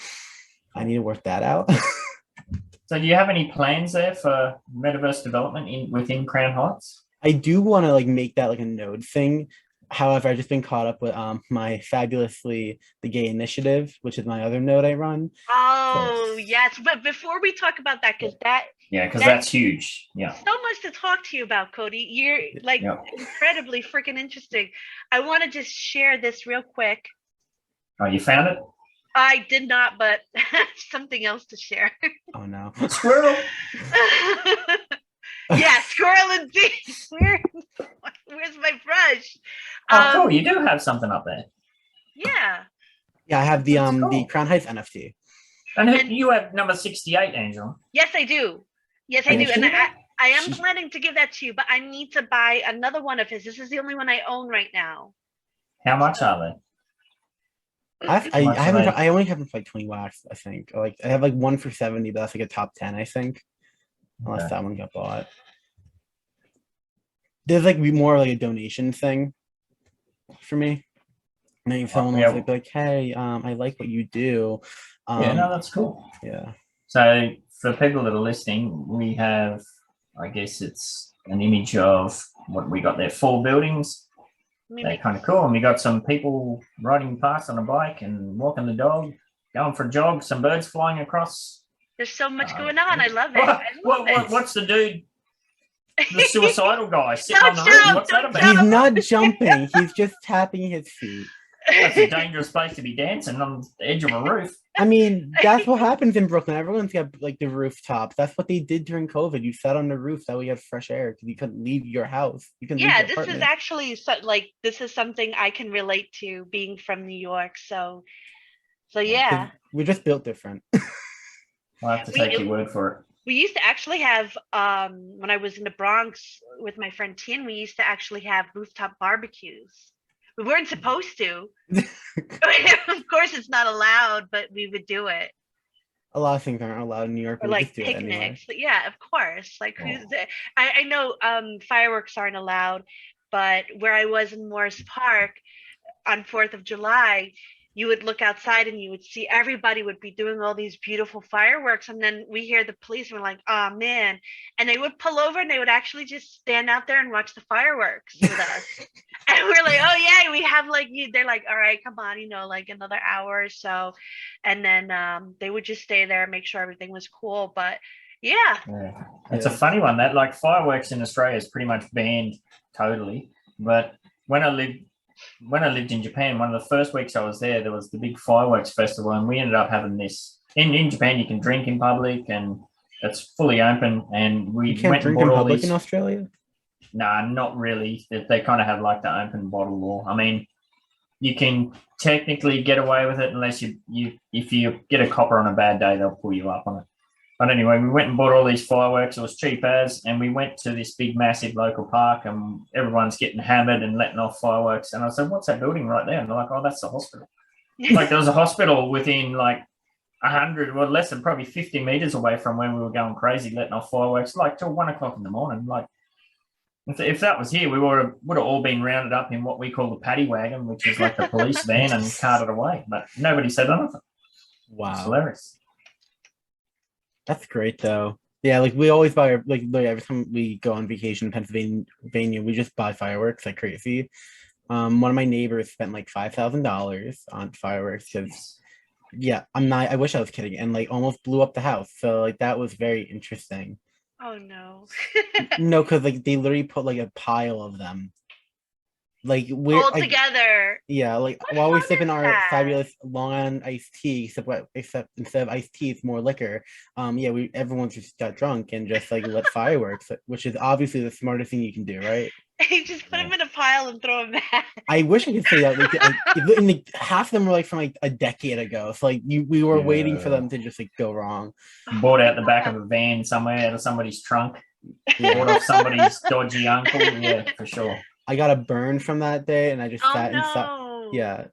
I need to work that out. So do you have any plans there for metaverse development within Crown Heights? I do want to like make that like a node thing. However, I've just been caught up with my fabulously the gay initiative, which is my other node I run. Oh, yes. But before we talk about that, because Yeah, because That's- that's huge. Yeah. so much to talk to you about, Cody. You're like Yeah. incredibly freaking interesting. I want to just share this real quick. Oh, you found it? I did not, but something else to share. Oh no. Squirrel. Yeah, squirrel and bee. Where's my brush? Oh, cool. You do have something up there. Yeah. Yeah, I have the That's the cool. Crown Heights NFT. And you have number 68, Angel. Yes, I do. Yes, I Can you do. And see that? I am planning to give that to you, but I need to buy another one of his. This is the only one I own right now. How much are they? I only have them for like 20 wax, I think. Like I have like one for 70, but that's like a top 10, I think. Unless Okay. that one got bought. There's like more like a donation thing for me. Maybe if someone yeah. was like, hey, I like what you do. Yeah, no, that's cool. Yeah. So for people that are listening, we have, I guess it's an image of what we got there, 4 buildings. They're kind of cool. And we got some people riding past on a bike and walking the dog, going for a jog, some birds flying across. There's so much going on. I love it. What's the dude, the suicidal guy sitting Don't on the roof? jump, What's that don't about? jump. He's not jumping, he's just tapping his feet. That's a dangerous place to be dancing on the edge of a roof. I mean, that's what happens in Brooklyn. Everyone's got like the rooftops. That's what they did during COVID. You sat on the roof, that way you have fresh air because you couldn't leave your house. You can Yeah, leave your this is apartment. actually this is something I can relate to being from New York. So yeah. We're just built different. I'll have to take your word for it. We used to actually have when I was in the Bronx with my friend Tien, we used to actually have rooftop barbecues. We weren't supposed to. Of course, it's not allowed, but we would do it. A lot of things aren't allowed in New York, Or but we like just do it picnics. anyway. But yeah, of course. Like Oh. who's the, I know fireworks aren't allowed, but where I was in Morris Park on 4th of July, you would look outside and you would see everybody would be doing all these beautiful fireworks. And then we hear the police and we're like, oh man. And they would pull over and they would actually just stand out there and watch the fireworks with us. And we're like, oh yeah, we have like you. They're like, all right, come on, like another hour or so. And then they would just stay there and make sure everything was cool. But yeah. It's a funny one. That like fireworks in Australia is pretty much banned totally. But when I lived in Japan, one of the first weeks I was there was the big fireworks festival, and we ended up having this in Japan. You can drink in public, and that's fully open, and we You can't went and drink in bought all public these. in Australia. Nah, not really. They kind of have like the open bottle law. I mean, you can technically get away with it unless if you get a copper on a bad day, they'll pull you up on it. But anyway, we went and bought all these fireworks. It was cheap as, and we went to this big, massive local park, and everyone's getting hammered and letting off fireworks. And I said, "What's that building right there?" And they're like, "Oh, that's the hospital." Like there was a hospital within like 100, well, less than probably 50 meters away from when we were going crazy, letting off fireworks, like till 1 o'clock in the morning. Like if that was here, we would have all been rounded up in what we call the paddy wagon, which is like the police van, and carted away. But nobody said anything. Wow, it's hilarious. That's great though. Yeah, like we always buy like every time we go on vacation in Pennsylvania, we just buy fireworks like crazy. One of my neighbors spent like $5,000 on fireworks because, yeah, I wish I was kidding, and like almost blew up the house. So like that was very interesting. Oh no. No, because like they literally put like a pile of them. Like we're All like, together. yeah, like What while we're fun sipping is our that? fabulous Long Island iced tea, except instead of iced tea, it's more liquor. Yeah, everyone just got drunk and just like lit fireworks, which is obviously the smartest thing you can do, right? You just put them in a pile and throw them back. I wish I could say that. And, like, half of them were like from like a decade ago. So like we were waiting for them to just like go wrong. Bought out the back of a van somewhere out of somebody's trunk. Bought off somebody's dodgy uncle. Yeah, for sure. I got a burn from that day, and I just sat inside. No. Yeah,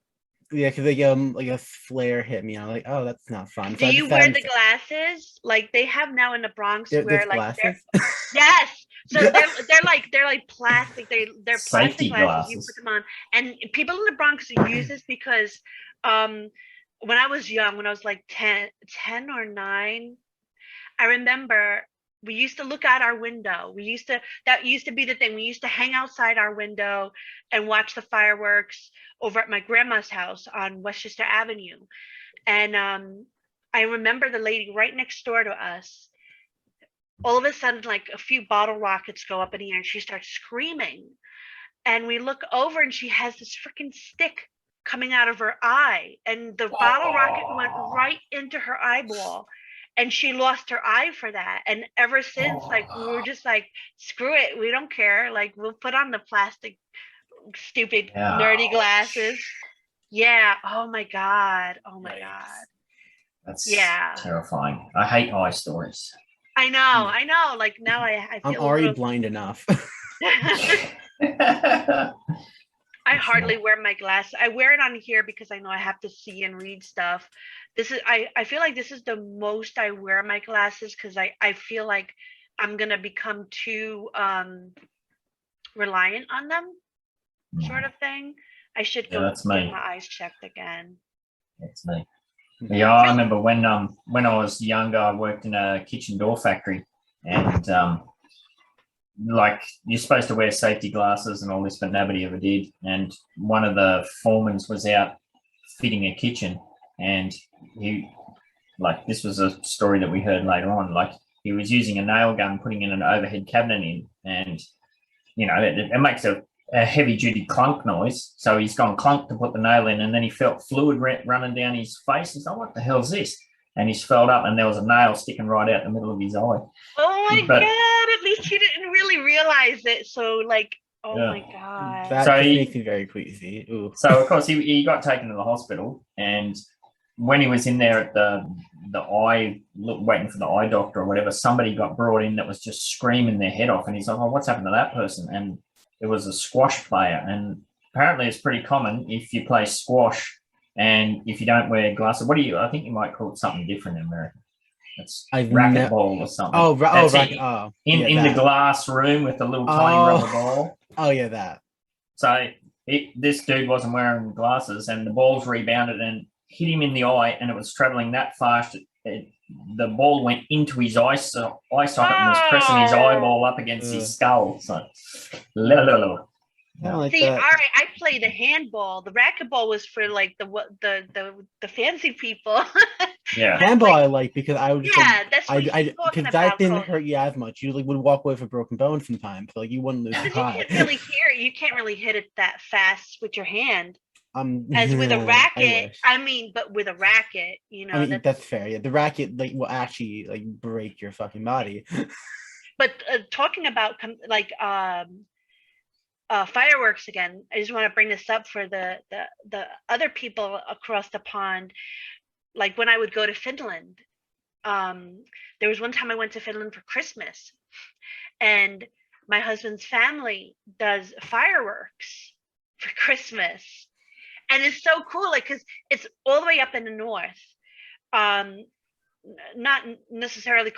because like a flare hit me. I'm like, oh, that's not fun. Do you wear the glasses like they have now in the Bronx? Where like glasses? Yes. So they're like plastic. They're Safety plastic glasses. You glasses. put them on, and people in the Bronx use this because when I was young, when I was like 10 or 9, I remember we used to look out our window. That used to be the thing. We used to hang outside our window and watch the fireworks over at my grandma's house on Westchester Avenue. And I remember the lady right next door to us. All of a sudden, like a few bottle rockets go up in the air, and she starts screaming. And we look over, and she has this freaking stick coming out of her eye, and the bottle rocket went right into her eyeball. And she lost her eye for that. And ever since, like, we were just like, screw it. We don't care. Like, we'll put on the plastic, stupid, nerdy glasses. Yeah. Oh, my God. Oh, my God. That's yeah, terrifying. I hate eye stories. I know. Like, now I feel I'm already blind enough. I hardly wear my glasses. I wear it on here because I know I have to see and read stuff. I feel like this is the most I wear my glasses because I feel like I'm gonna become too reliant on them, sort of thing. I should go get my eyes checked again. That's me. Yeah, I remember when I was younger, I worked in a kitchen door factory, and like you're supposed to wear safety glasses and all this, but nobody ever did. And one of the foremans was out fitting a kitchen, and this was a story that we heard later on. Like he was using a nail gun, putting in an overhead cabinet in, and it makes a heavy duty clunk noise. So he's gone clunk to put the nail in, and then he felt fluid running down his face. He's like, "What the hell's this?" And he's felt up, and there was a nail sticking right out the middle of his eye. Oh my God, at least you didn't really realize it. So like, oh my God. That makes me very queasy. Ooh. So of course he got taken to the hospital, and when he was in there at the eye, waiting for the eye doctor or whatever, somebody got brought in that was just screaming their head off, and he's like, "Oh, what's happened to that person?" And it was a squash player, and apparently it's pretty common if you play squash and if you don't wear glasses. I think you might call it something different in America. It's racquetball or something. In the glass room with the little tiny rubber ball. Oh yeah, that. So this dude wasn't wearing glasses, and the ball's rebounded and hit him in the eye, and it was traveling that fast. The ball went into his eye socket and was pressing his eyeball up against his skull. So, Like see, all right, I played the handball. The racquetball was for like the fancy people. Yeah, handball I like because I would. Yeah, that's what because that didn't hurt you as much. You like would walk away with a broken bone sometimes, so like you wouldn't lose your eye. You can't really hear it. You can't really hit it that fast with your hand. as with a I racket. wish. I mean, but with a racket, you know. I mean, that's fair. Yeah, the racket like will actually like break your fucking body. But talking about fireworks again, I just want to bring this up for the other people across the pond. Like when I would go to Finland, there was one time I went to Finland for Christmas, and my husband's family does fireworks for Christmas, and it's so cool. Like, because it's all the way up in the north, um, not necessarily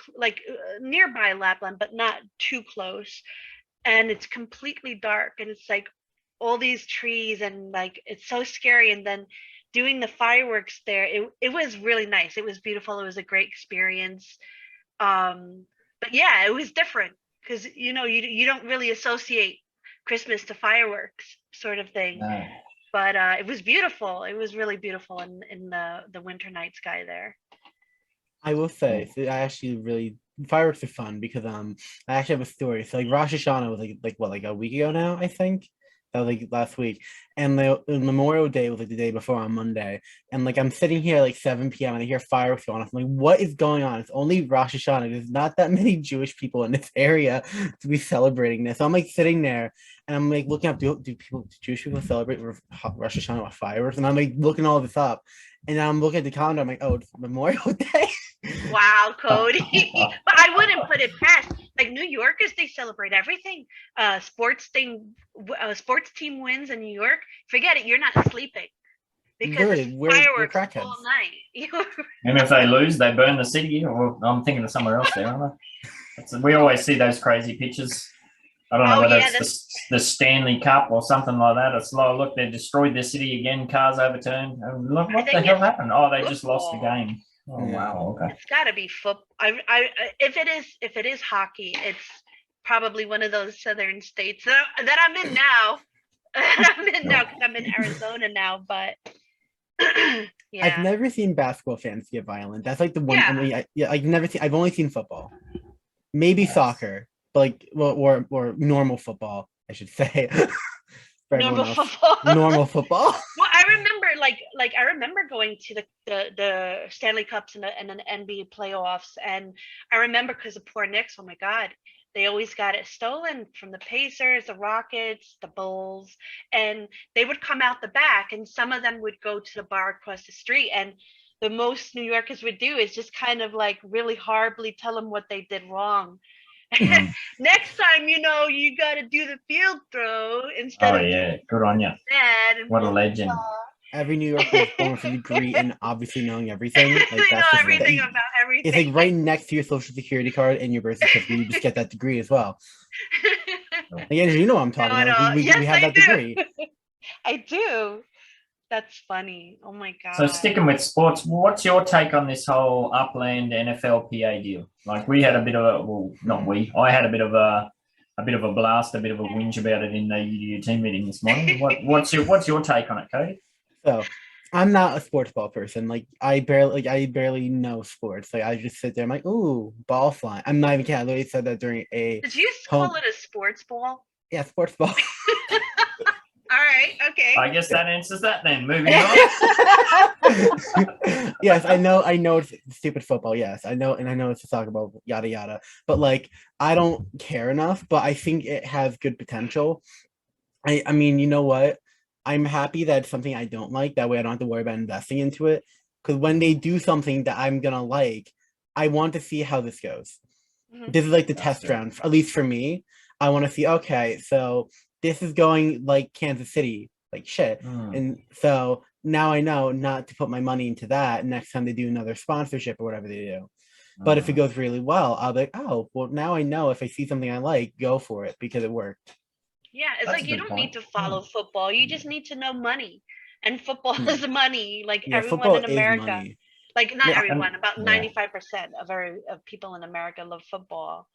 nearby Lapland, but not too close, and it's completely dark, and it's like all these trees, and like it's so scary. And then doing the fireworks there, it was really nice. It was beautiful. It was a great experience. But yeah, it was different because you don't really associate Christmas to fireworks sort of thing. No. But it was beautiful. It was really beautiful in the winter night sky there. I will say, I actually really fireworks are fun because I actually have a story. So like Rosh Hashanah was like a week ago now, I think. That was like last week, and the Memorial Day was like the day before on Monday, and like I'm sitting here like 7 p.m. and I hear fireworks going off. I'm like, what is going on? It's only Rosh Hashanah. There's not that many Jewish people in this area to be celebrating this. So I'm like sitting there and I'm like looking up, do Jewish people celebrate Rosh Hashanah with fireworks? And I'm like looking all this up, and I'm looking at the calendar. I'm like, oh, it's Memorial Day. Wow, Cody. But I wouldn't put it past. Like New Yorkers, they celebrate everything. Sports team wins in New York. Forget it. You're not sleeping because it's we're fireworks crackheads. all night. And if they lose, they burn the city. Or I'm thinking of somewhere else there, aren't I? We always see those crazy pictures. I don't know whether it's the Stanley Cup or something like that. It's like, look, they destroyed the city again. Cars overturned. Look, what the hell happened? Oh, they just lost the game. Oh wow, okay. It's got to be football. If it is hockey, it's probably one of those southern states that I'm in now. I'm in now because I'm in Arizona now. But yeah, I've never seen basketball fans get violent. That's like the one. I've never seen. I've only seen football, maybe soccer, but like or normal football, I should say. Normal football. Normal football. Well, I remember I remember going to the Stanley Cups and the NBA playoffs, and I remember because the poor Knicks, oh my God, they always got it stolen from the Pacers, the Rockets, the Bulls, and they would come out the back, and some of them would go to the bar across the street, and the most New Yorkers would do is just kind of like really horribly tell them what they did wrong. Next time, you got to do the field throw instead of. Oh yeah, good on you. What a legend. Every New Yorker is born with a degree and obviously knowing everything. Like, they know everything about everything. It's like right next to your social security card and your birth certificate. You just get that degree as well. Again, you know what I'm talking about. We have that degree. I do. That's funny. Oh my God. So sticking with sports, what's your take on this whole Upland NFLPA deal? Like we had a bit of I had a bit of a blast, a bit of a whinge about it in the UDU team meeting this morning. What's your take on it, Cody? So I'm not a sports ball person. Like I barely know sports. Like I just sit there. I'm like, ooh, ball flying. I'm not even kidding. I literally said that during a. Did you call it a sports ball? Yeah, sports ball. All right. Okay. I guess that answers that then. Moving on. Yes, I know it's stupid football. Yes, I know, and I know it's to talk about yada yada. But like, I don't care enough. But I think it has good potential. I mean, you know what? I'm happy that it's something I don't like. That way, I don't have to worry about investing into it. Because when they do something that I'm gonna like, I want to see how this goes. Mm-hmm. This is like the test round, at least for me. I want to see. Okay, so. This is going like Kansas City, like shit. And so now I know not to put my money into that next time they do another sponsorship or whatever they do. But if it goes really well, I'll be like, oh, well, now I know if I see something I like, go for it because it worked. Yeah, it's like you don't need to follow football. You just need to know money. And football is money, like everyone in America. Like not everyone, about 95% of people in America love football.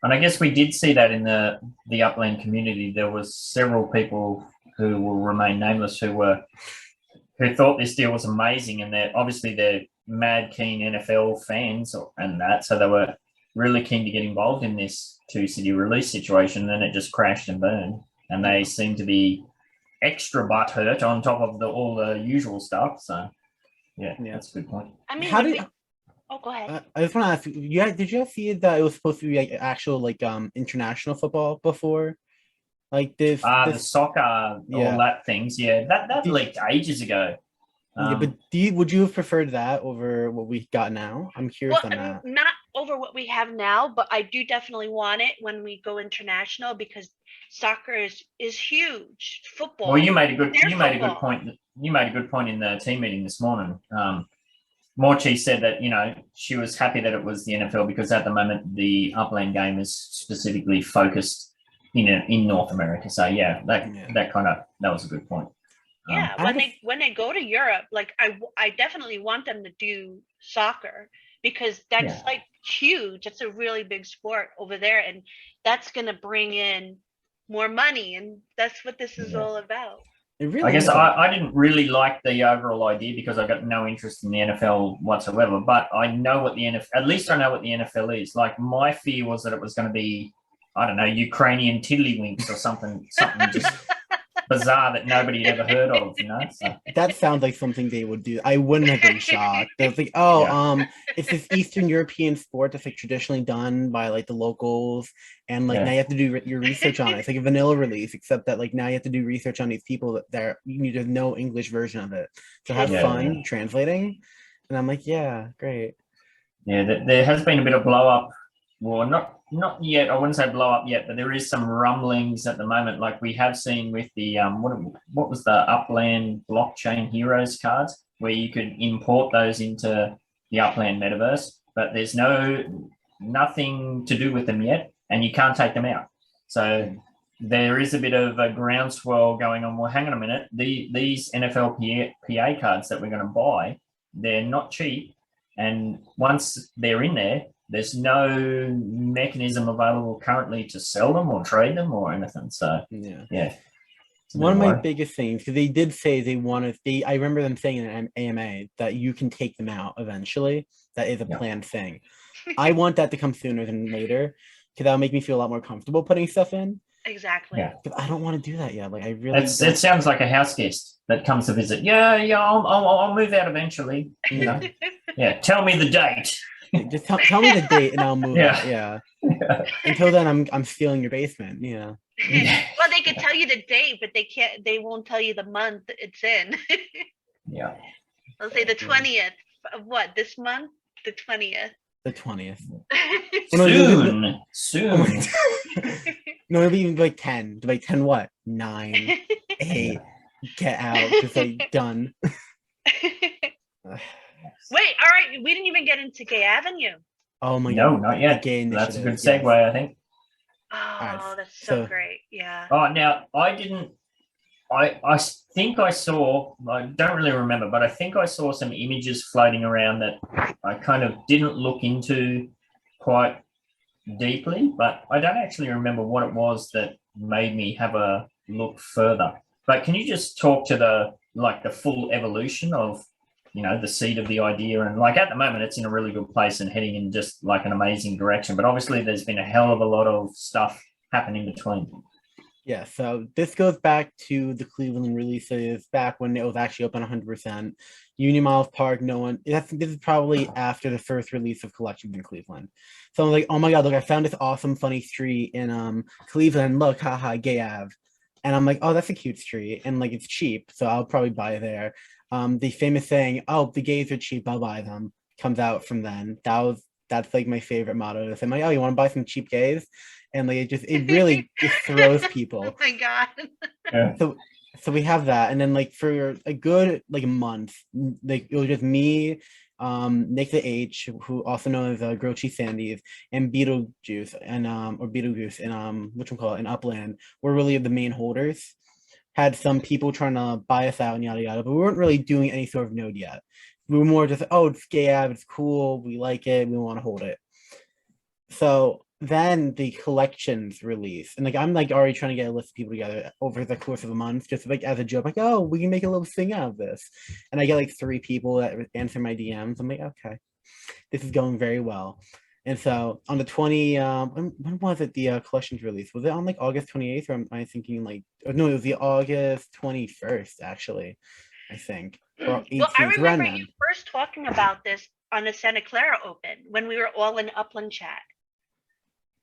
And I guess we did see that in the Upland community. There was several people who will remain nameless who thought this deal was amazing, and they're mad keen NFL fans and that, so they were really keen to get involved in this two-city release situation. And then it just crashed and burned, and they seem to be extra butt hurt on top of all the usual stuff. So yeah, that's a good point. I mean, How did oh, go ahead. I just want to ask you, did you see that it was supposed to be like actual like international football before? Like this, The soccer, all that things, that leaked ages ago. But would you have preferred that over what we got now? I'm curious on that. Not over what we have now, but I do definitely want it when we go international, because soccer is huge. Football. Well, you made a good point. You made a good point in the team meeting this morning. Morecheese said that, you know, she was happy that it was the NFL because at the moment the Upland game is specifically focused in North America. So that was a good point. Yeah, when they go to Europe, like I definitely want them to do soccer, because that's like huge. It's a really big sport over there, and that's gonna bring in more money, and that's what this is all about. I guess I didn't really like the overall idea because I got no interest in the NFL whatsoever. But I know what the NFL, at least I know what the NFL is. Like, my fear was that it was going to be, I don't know, Ukrainian tiddlywinks or something just bizarre that nobody had ever heard of, you know? So. That sounds like something they would do. I wouldn't have been shocked. They're like, it's this Eastern European sport that's like traditionally done by like the locals, and like now you have to do your research on it. It's like a vanilla release, except that like now you have to do research on these people that you need to know English version of it. So have fun translating. And I'm like, yeah, great. Yeah, there has been a bit of blow up. Well, not yet. I wouldn't say blow up yet, but there is some rumblings at the moment. Like we have seen with the what was the Upland Blockchain Heroes cards, where you could import those into the Upland Metaverse, but there's nothing to do with them yet, and you can't take them out. So there is a bit of a groundswell going on. Well, hang on a minute. These NFL PA cards that we're going to buy, they're not cheap, and once they're in there, there's no mechanism available currently to sell them or trade them or anything. So yeah. One of my biggest things, because they did say I remember them saying in an AMA that you can take them out eventually. That is a planned thing. I want that to come sooner than later, because that'll make me feel a lot more comfortable putting stuff in. Exactly. Yeah. But I don't want to do that yet. Like I really. It sounds like a house guest that comes to visit. Yeah. I'll move out eventually. You know? Yeah. Tell me the date. Just tell me the date and I'll move out. Yeah. Until then, I'm stealing your basement. Yeah. Well, they could tell you the date, but they won't tell you the month it's in. Yeah. I'll say the 20th of what, this month? The 20th. The 20th. Soon. No, it'll be like 10. Like 10 what? 9, 8. Get out. Just like done. Wait, all right. We didn't even get into Gay Avenue. Oh my God. No, not yet. That's a good segue, I think. Oh, that's so great. Yeah. Oh, now I think I saw, I don't really remember, but I think I saw some images floating around that I kind of didn't look into quite deeply, but I don't actually remember what it was that made me have a look further. But can you just talk to the full evolution of, you know, the seed of the idea? And like at the moment, it's in a really good place and heading in just like an amazing direction. But obviously there's been a hell of a lot of stuff happening in between. Yeah, so this goes back to the Cleveland releases, back when it was actually open 100%. Union Miles Park, this is probably after the first release of collections in Cleveland. So I'm like, oh my God, look, I found this awesome, funny street in Cleveland. Look, haha, Gay Ave. And I'm like, oh, that's a cute street. And like, it's cheap, so I'll probably buy it there. The famous saying, oh, the gays are cheap, I'll buy them, comes out from then. That's like my favorite motto. I'm like, oh, you want to buy some cheap gays? And like it really just throws people. Oh my God. Yeah. So we have that, and then like for a good like a month, like it was just me, Nick the H, who also known as Grilled Cheese Sandy's, and Beetlejuice and or Beetlejuice and in Upland were really the main holders. Had some people trying to buy us out and yada yada, but we weren't really doing any sort of node yet. We were more just, oh, it's Gay Ave, it's cool, we like it, we want to hold it. So then the collections release, and like I'm like already trying to get a list of people together over the course of a month, just like as a joke, like, oh, we can make a little thing out of this. And I get like 3 people that answer my DMs. I'm like, okay, this is going very well. And so on the 20, when was it the collections release? Was it on like August 28th, or am I thinking like, oh, no, it was the August 21st, actually, I think, or Well, I 18th, around remember you then. first talking about this on the Santa Clara Open when we were all in Upland chat.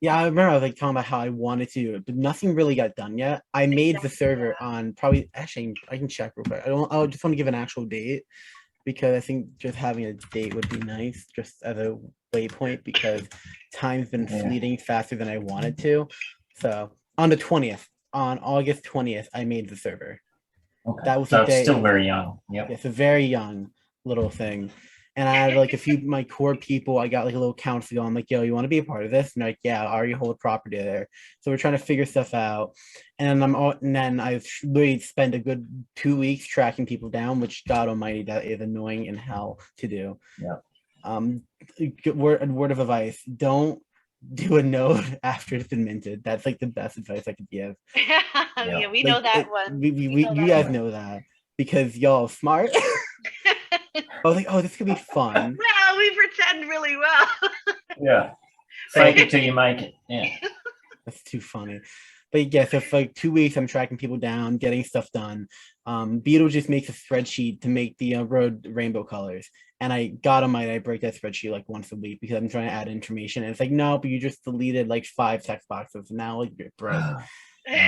Yeah, I remember I was like talking about how I wanted to do it, but nothing really got done yet. I made the Exactly, server on probably, actually, I can check real quick. I just want to give an actual date because I think just having a date would be nice, just as a waypoint, because time's been Yeah. fleeting faster than I wanted to. So on the 20th, on August 20th, I made the server. Okay. That was So the it's day. still very young. Yep. It's a very young little thing. And I had like a few of my core people. I got like a little council. I'm like, yo, you want to be a part of this? And they're like, yeah, I already hold a property there. So we're trying to figure stuff out. And then I literally spent a good 2 weeks tracking people down, which God Almighty, that is annoying in hell to do. Yeah. Word of advice: don't do a node after it's been minted. That's like the best advice I could give. Yeah, we know Like, that one. you guys know that because y'all smart. I was like, oh, this could be fun. Well, we pretend really well. Yeah. Fake it till you make it. Yeah. That's too funny. But yeah, so for like 2 weeks, I'm tracking people down, getting stuff done. Beetle just makes a spreadsheet to make the road rainbow colors. And I break that spreadsheet like once a week because I'm trying to add information. And it's like, no, but you just deleted like 5 text boxes. Now like you're broke.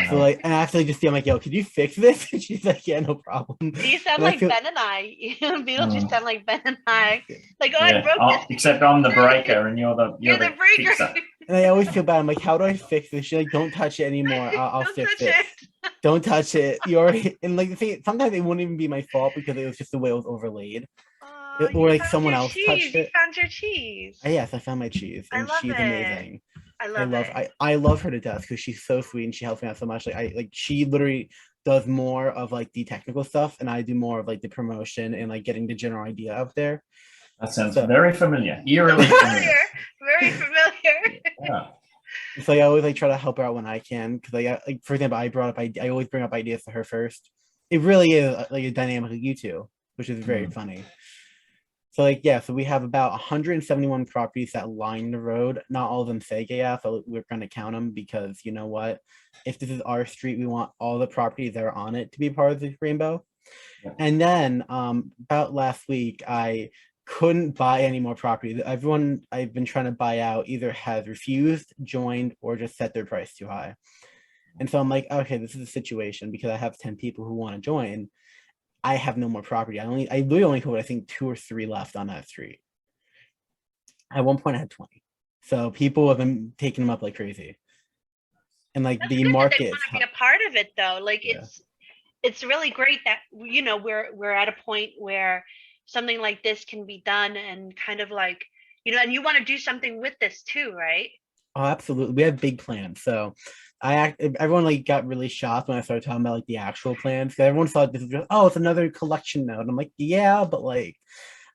So like, and I have to like just be, I'm like, yo, could you fix this? And she's like, yeah, no problem. You sound And I like feel- Ben and I. Beetlejuice sound like Ben and I. Like, oh, I Yeah. broke Oh, this. except I'm the breaker and you're the You're the breaker. fixer. And I always feel bad. I'm like, how do I fix this? She's like, don't touch it anymore. I'll Don't fix touch it. Don't touch it. You already, and like the thing, sometimes it wouldn't even be my fault because it was just the way it was overlaid. Oh, Or you like found someone your else cheese. touched You it. found your cheese. Yes, I found my cheese, I and love she's it. amazing. I love it. I love her to death because she's so sweet and she helps me out so much. Like she literally does more of like the technical stuff, and I do more of like the promotion and like getting the general idea out there. That sounds So- very familiar. Eerily familiar. Very familiar. Yeah. So I always like try to help her out when I can because like for example, I always bring up ideas to her first. It really is like a dynamic of you two, which is very funny. So like yeah, so we have about 171 properties that line the road. Not all of them say AF, so we're gonna count them because you know what? If this is our street, we want all the properties that are on it to be part of the rainbow. Yeah. And then about last week, I couldn't buy any more property. Everyone I've been trying to buy out either has refused, joined, or just set their price too high. And so I'm like, okay, this is a situation because I have 10 people who want to join. I have no more property. I literally only hold, I think, 2 or 3 left on that street. At one point I had 20. So people have been taking them up like crazy. And like That's the good that market they is want to be a part of it though. Like Yeah. it's really great that you know we're at a point where something like this can be done and kind of like you know, and you want to do something with this too, right? Oh, absolutely. We have big plans. So everyone like got really shocked when I started talking about like the actual plans. 'Cause everyone thought this was just, oh, it's another collection node. I'm like, yeah, but like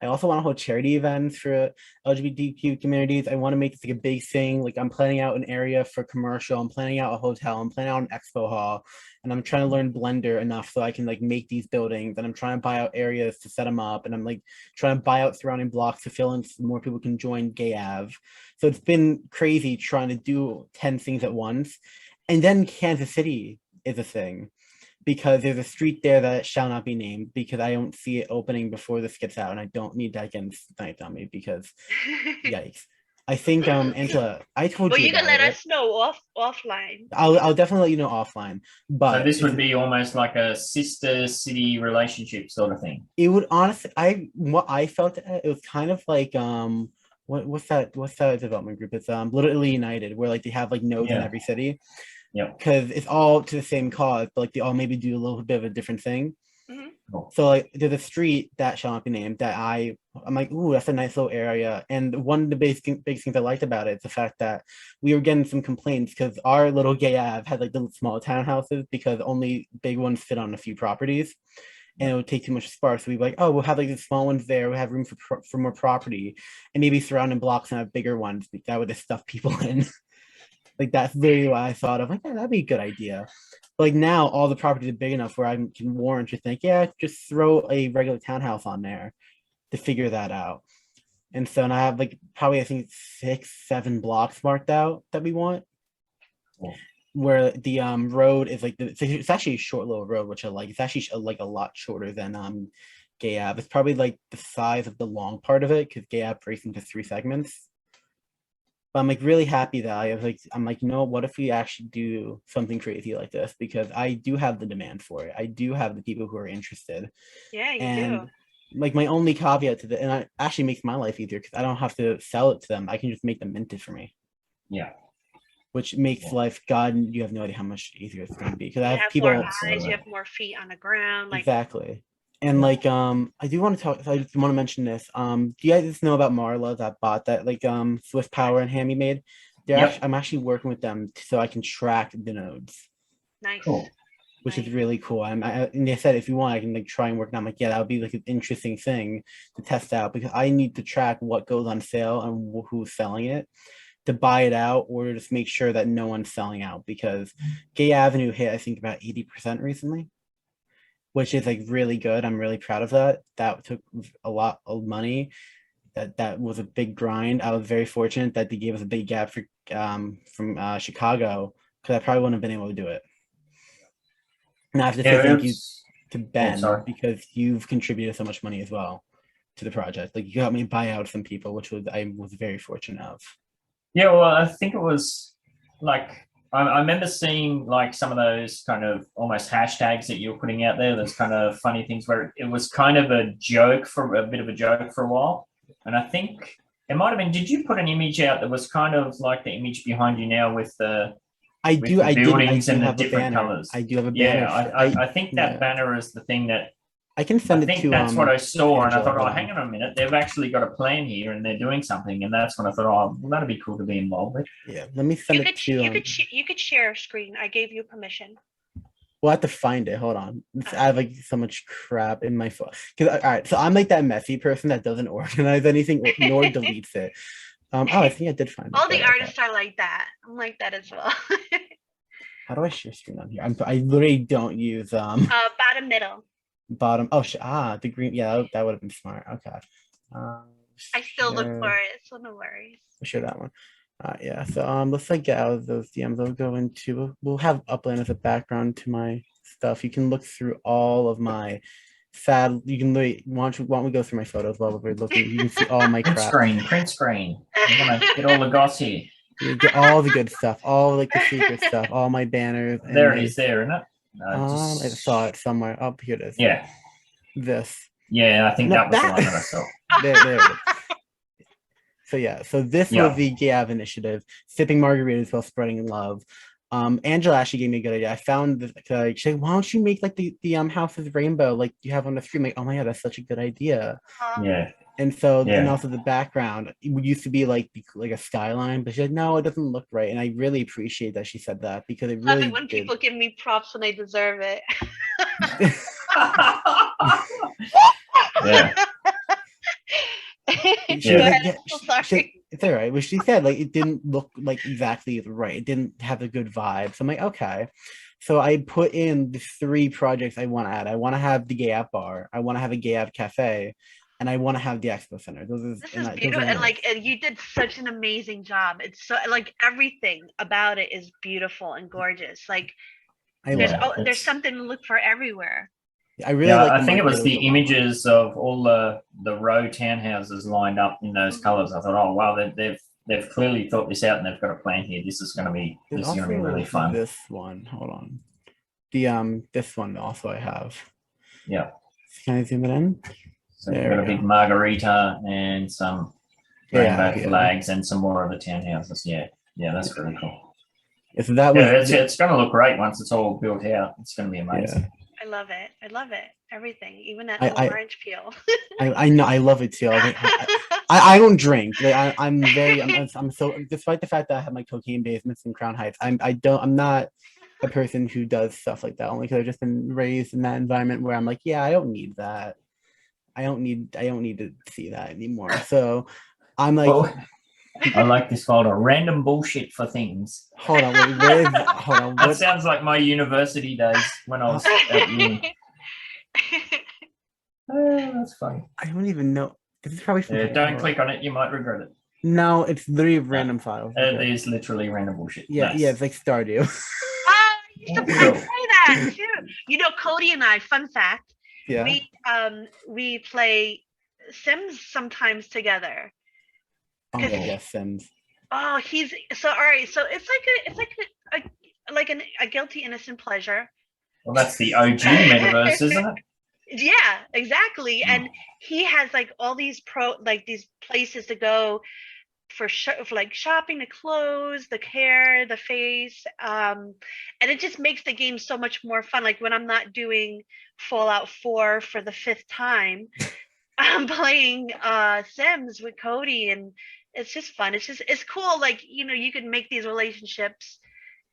I also want to hold charity events for LGBTQ communities. I want to make this like a big thing. Like I'm planning out an area for commercial. I'm planning out a hotel. I'm planning out an expo hall. And I'm trying to learn Blender enough so I can like make these buildings. And I'm trying to buy out areas to set them up. And I'm like trying to buy out surrounding blocks to fill in so more people can join Gay Ave. So it's been crazy trying to do 10 things at once. And then Kansas City is a thing because there's a street there that shall not be named because I don't see it opening before this gets out, and I don't need that getting sniped on me because yikes. I think Angela, I told Well, you you can about let it. us know offline. I'll definitely let you know offline. But So this would be almost like a sister city relationship sort of thing. it would honestly what I felt it was kind of like what's that development group? It's Little Italy United, where like they have like nodes in Yeah. every city. Yep. Because it's all to the same cause, but like they all maybe do a little bit of a different thing. Cool. So like there's a street that shall not be named that I'm like, ooh, that's a nice little area. And one of the big things I liked about it is the fact that we were getting some complaints because our little gay Ave had like the small townhouses because only big ones fit on a few properties. And it would take too much space. So we'd be like, oh, we'll have like the small ones there. We'll have room for more property, and maybe surrounding blocks and have bigger ones. That would just stuff people in. Like that's literally what I thought of. Like, yeah, that'd be a good idea. But like now, all the properties are big enough where I can warrant to think, yeah, just throw a regular townhouse on there to figure that out. And so now I have like probably I think 6-7 blocks marked out that we want. Cool. Where the road is like it's actually a short little road, which I like. It's actually like a lot shorter than Gay Ave. It's probably like the size of the long part of it because Gay Ave breaks into 3 segments. But I'm like really happy that I'm like, you know, what if we actually do something crazy like this? Because I do have the demand for it. I do have the people who are interested. Yeah, you And do. like my only caveat to that, and it actually makes my life easier because I don't have to sell it to them. I can just make them mint it for me. Yeah. Which makes life, God, you have no idea how much easier it's going to be because I You have have people more eyes, you have more feet on the ground. Like, exactly. And like I do want to talk. I just want to mention this. Do you guys know about Marla, that bot that like Swift Power and Hammy made? I'm actually working with them so I can track the nodes, nice. Cool. which is Nice. really cool. And they said if you want, I can like try and work. And I'm like, yeah, that would be like an interesting thing to test out because I need to track what goes on sale and who's selling it to buy it out or just make sure that no one's selling out because Gay Avenue hit I think about 80% recently, which is like really good. I'm really proud of that. That took a lot of money. That was a big grind. I was very fortunate that they gave us a big gap for from Chicago because I probably wouldn't have been able to do it. And I have to say thank you to Ben because you've contributed so much money as well to the project. Like you helped me buy out some people, which I was very fortunate of. Yeah, well, I think it was like I remember seeing like some of those kind of almost hashtags that you were putting out there. Those kind of funny things where it was kind of a joke for a bit of a joke for a while. And I think it might have been. Did you put an image out that was kind of like the image behind you now with the buildings and the different colors? I do have a banner. Yeah, I think that banner is the thing that. I can send I it think to. That's what I saw, Angela, and I thought, oh, hang on a minute, they've actually got a plan here, and they're doing something, and that's when I thought, oh, well, that'd be cool to be involved with. Yeah, let me send it to. You could share a screen. I gave you permission. We'll have to find it. Hold on. I have like so much crap in my phone. Because all right, so I'm like that messy person that doesn't organize anything nor deletes it. Oh, I think I did find it. All the artists are like that. I'm like that as well. How do I share screen on here? I literally don't use bottom middle. Bottom. Oh, the green. Yeah, that would have been smart. Okay. I still look for it, so no worries. I'll share that one. Yeah. So let's like get out of those DMs. I'll go into. We'll have Upland as a background to my stuff. You can look through all of my sad. You can literally want we go through my photos while we're looking. You can see all my crap. Print screen. I'm gonna get all the goss here. You get all the good stuff, all like the secret stuff, all my banners. There it is, there, isn't it? I saw it somewhere. Up here it is. Yeah. This. Yeah, I think that was the one that I saw. There it is. So yeah, so this was the Gay Ave initiative, sipping margaritas while spreading love. Angela actually gave me a good idea. I found this, she's like, why don't you make like the houses rainbow like you have on the screen? Like, oh my god, that's such a good idea. Yeah. And so and also the background, it used to be like a skyline, but she's like, no, it doesn't look right. And I really appreciate that she said that because it really when people give me props when they deserve it. Yeah. It's all right. But she said like it didn't look like exactly right. It didn't have a good vibe. So I'm like, okay. So I put in the 3 projects I want to add. I want to have the Gay Ave bar. I want to have a Gay Ave cafe. And I want to have the expo center. This is beautiful, and you did such an amazing job. It's so like everything about it is beautiful and gorgeous. Like there's something to look for everywhere. I really I think it was the images of all the row townhouses lined up in those colors. I thought, oh wow, they've clearly thought this out and they've got a plan here. This is going to be really fun. This one, hold on, the this one also I have. Yeah. Can I zoom it in? So you've got a big margarita and some rainbow flags and some more of the townhouses. Yeah, that's really cool. Yeah, so that was it's going to look great once it's all built out. It's going to be amazing. Yeah. I love it. Everything, even that orange peel. I know, I love it too. I don't drink. Like, I'm so, despite the fact that I have my cocaine basements in Crown Heights, I'm not a person who does stuff like that. Only because I've just been raised in that environment where I'm like, yeah, I don't need that. I don't need to see that anymore. So I'm like, I like this folder. Random bullshit for things. Hold on, hold on. That sounds like my university days when I was at uni. Oh, that's funny. I don't even know. This is probably from Don't click on it. You might regret it. No, it's literally random files. It is literally random bullshit. Yeah, Nice. yeah, it's like Stardew. I used to Cool. play that too. You know, Cody and I, fun fact, Yeah. we play Sims sometimes together. Oh, 'Cause- yes, Sims. Oh, he's so all right. So it's like a guilty innocent pleasure. Well, that's the OG Metaverse, isn't it? Yeah, exactly. And he has like all these these places to go for like shopping, the clothes, the hair, the face, and it just makes the game so much more fun. Like when I'm not doing Fallout 4 for the 5th time, I'm playing Sims with Cody, and it's just fun. It's cool. Like, you know, you can make these relationships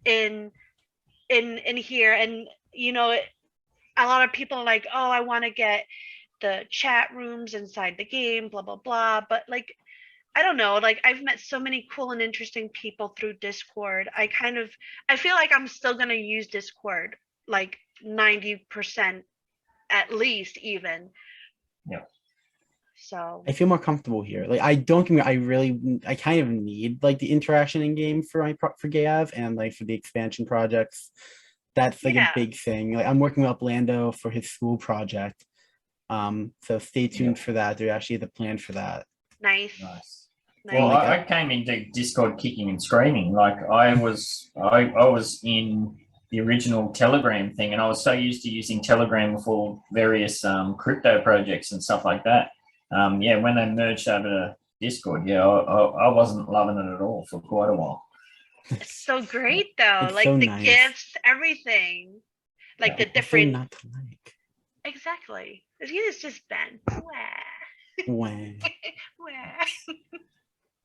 in here, and you know, a lot of people are like, oh, I want to get the chat rooms inside the game, blah blah blah. But like, I don't know, like I've met so many cool and interesting people through Discord. I feel like I'm still gonna use Discord like 90% at least even. Yeah. So I feel more comfortable here. Like I don't get me, I kind of need like the interaction in game for for Gav and like for the expansion projects. That's like Yeah. a big thing. Like I'm working with Uplando for his school project. So stay tuned for that. There actually is a plan for that. nice. Well, I came into Discord kicking and screaming. Like I was in the original Telegram thing, and I was so used to using Telegram for various crypto projects and stuff like that. Yeah, when they merged over to Discord, I wasn't loving it at all for quite a while. It's so great though. It's like so the nice. gifts, everything. Like the What's there different not to like? exactly. It's just Ben. Wah.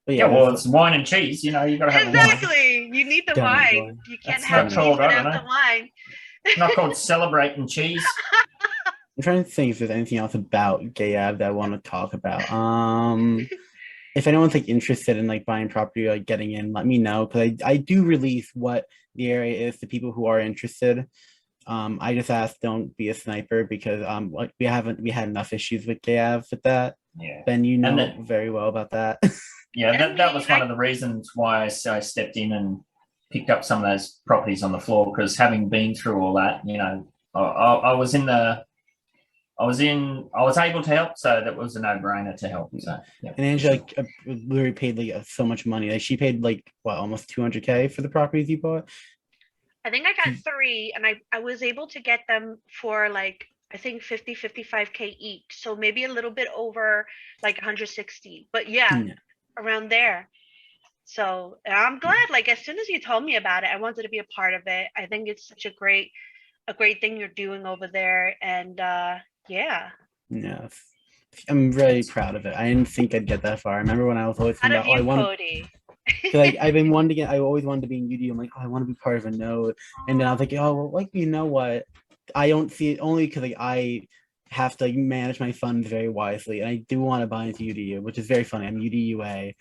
But Yeah, well, there's- it's wine and cheese. You know, you got to have wine. Exactly. You need the Damn it, wine. boy. You can't That's have not cheese called, I without don't the know. wine. It's not called celebrating cheese. I'm trying to think if there's anything else about Gayab that I want to talk about. If anyone's like interested in like buying property or like getting in, let me know, because I do release what the area is to people who are interested. I just ask don't be a sniper because like we had enough issues with Gayab with that. Yeah. Ben, you know And then- very well about that. Yeah, And that was one I- of the reasons why I stepped in and picked up some of those properties on the floor, because having been through all that, you know, I was able to help, so that was a no-brainer to help. So, yeah. And Angela like, literally paid like so much money. Like she paid like what, almost 200K for the properties you bought. I think I got 3 and I was able to get them for like I think 55K each. So maybe a little bit over like 160. But yeah, Yeah. around there. So I'm glad, like as soon as you told me about it, I wanted to be a part of it. I think it's such a great thing you're doing over there. And yeah. Yeah, I'm really proud of it. I didn't think I'd get that far. I remember when I was always Out thinking of about, you, I want Cody. to, like, I've been wanting to get, I always wanted to be in UD. I'm like, oh, I want to be part of a node. And then I was like, oh, well, like, you know what? I don't see it only because like I have to like, manage my funds very wisely. And I do want to buy into UDU, which is very funny. I'm UDUA,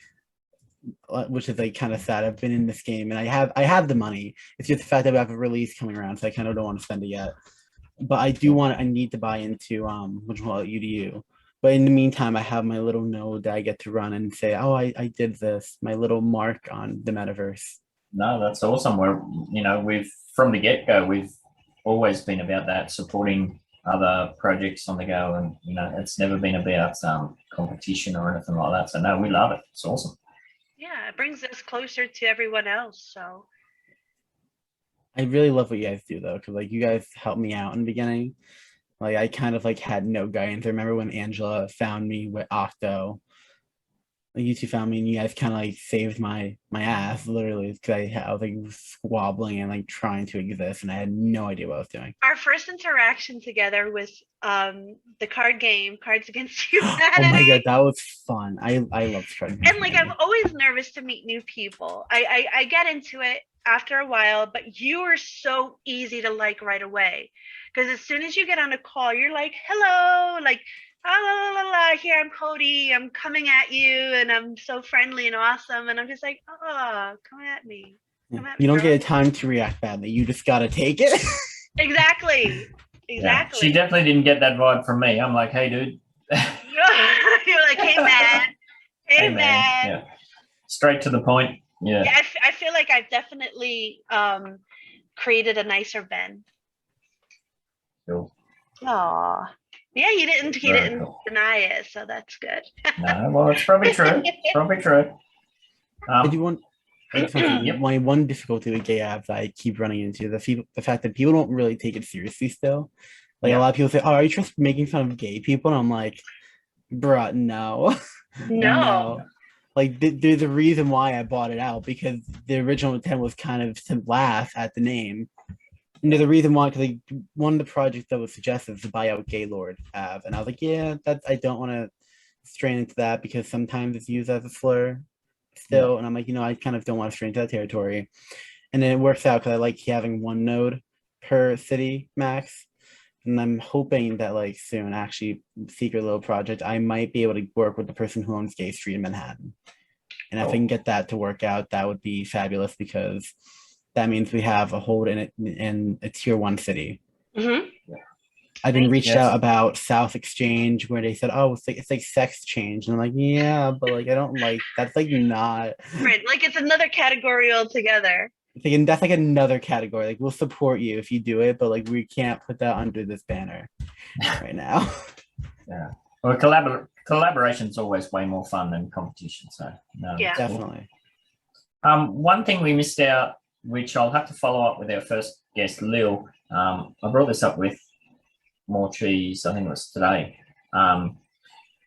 which is like kind of sad. I've been in this game and I have the money. It's just the fact that we have a release coming around, so I kind of don't want to spend it yet. But I need to buy into what you call it, UDU. But in the meantime, I have my little node that I get to run and say, oh, I did this, my little mark on the metaverse. No, that's awesome. We've from the get-go, we've always been about that, supporting other projects on the go, and you know, it's never been about competition or anything like that. So no, we love it. It's awesome. Yeah, it brings us closer to everyone else. So I really love what you guys do though, because like you guys helped me out in the beginning. Like I kind of like had no guidance. I remember when Angela found me with Octo. Like you two found me and you guys kind of like saved my ass literally, because I was like squabbling and like trying to exist and I had no idea what I was doing. our first interaction together was the card game, Cards Against Oh Humanity. my god, that was fun. I love trying. And like I'm always nervous to meet new people. I get into it after a while, but you are so easy to like right away. Because as soon as you get on a call, you're like, hello, like, oh, la, la, la, here I'm Cody, I'm coming at you, and I'm so friendly and awesome. And I'm just like, oh, come at me. Come at me, You don't girl. get a time to react badly. You just gotta take it. Exactly. Yeah. Exactly. She definitely didn't get that vibe from me. I'm like, hey, dude. You're like, hey Amen. Yeah. Straight to the point. Yeah. Yeah, I feel like I've definitely created a nicer Ben. Cool. Aw. Yeah, he Very didn't cool. deny it, so that's good. No, well, it's probably true. Probably true. I do want. Yep. My one difficulty with gay apps I keep running into the fact that people don't really take it seriously still. Like Yeah. a lot of people say, "Oh, are you just making fun of gay people?" And I'm like, "Bruh, no, No. Like there's a reason why I bought it out, because the original intent was kind of to laugh at the name. And there's a reason why, because one of the projects that was suggested was to buy out Gaylord Ave, and I was like, yeah, I don't want to strain into that because sometimes it's used as a slur still, and I'm like, I kind of don't want to stray into that territory. And then it works out because I like having one node per city max, and I'm hoping that like soon, actually, secret little project, I might be able to work with the person who owns Gay Street in Manhattan, and if I can get that to work out, that would be fabulous, because that means we have a hold in a tier 1 city. Mm-hmm. I've been reached Yes. out about South Exchange, where they said, "Oh, it's like sex change," and I'm like, "Yeah, but like I don't like that's like not Right, like it's another category altogether. it's like, that's like another category. Like we'll support you if you do it, but like we can't put that under this banner right now." Yeah. Well, collaboration's always way more fun than competition. So no, Yeah. that's cool. Definitely. One thing we missed out, which I'll have to follow up with our first guest, Lil. I brought this up with Morecheese, I think it was today,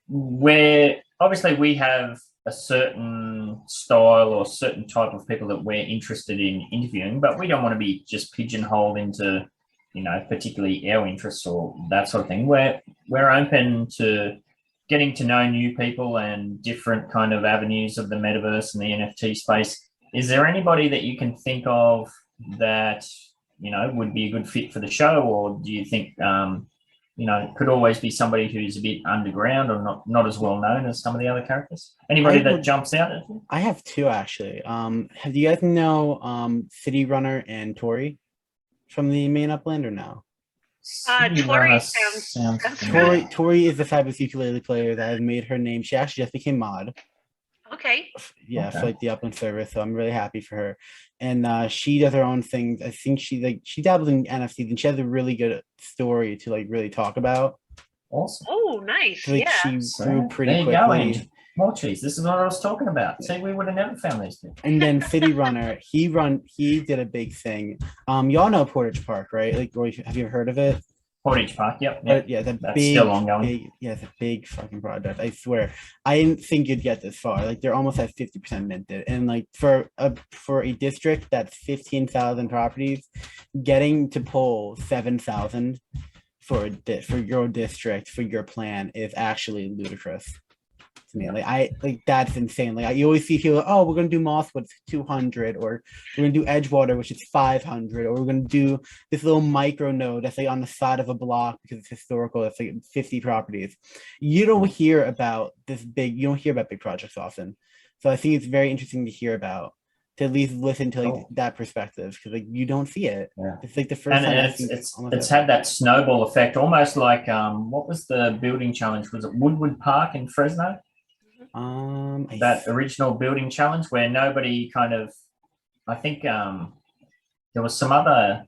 where obviously we have a certain style or certain type of people that we're interested in interviewing, but we don't want to be just pigeonholed into, particularly our interests or that sort of thing. We're open to getting to know new people and different kind of avenues of the metaverse and the NFT space. Is there anybody that you can think of that would be a good fit for the show, or do you think it could always be somebody who's a bit underground or not as well known as some of the other characters? Anybody that jumps out at you? I have two actually. Have you guys know City Runner and Tori from the main Upland, or no? Tori sounds familiar. Tori is the fabulous ukulele player that has made her name. She actually just became mod. okay. Yeah, Okay. for like the Upland service, so I'm really happy for her. And she does her own things. I think she dabbles in NFTs, and she has a really good story to like really talk about. Awesome. Oh, nice. Like Yeah. she So, grew pretty there you go, quickly. and Morecheese. This is what I was talking about. See, we would have never found these two. And then City Runner, he did a big thing. Y'all know Portage Park, right? Like, or have you ever heard of it? Portage Park. Yep. But yeah, That's big, still ongoing. it's a big fucking project. I swear, I didn't think you'd get this far. Like, they're almost at 50% minted, and like for a district that's 15,000 properties, getting to pull 7,000 for your district for your plan is actually ludicrous to me. Like that's insane. Like you always see people, oh, we're gonna do Mosswood, it's 200, or we're gonna do Edgewater, which is 500, or we're gonna do this little micro node that's like on the side of a block because it's historical. That's like 50 properties. You don't hear about this big. You don't hear about big projects often. So I think it's very interesting to hear about. To at least listen to like that perspective, because like you don't see it. Yeah. It's like the first time. And it's had that snowball effect, almost like what was the building challenge? Was it Woodward Park in Fresno? That original building challenge where nobody kind of, I think there was some other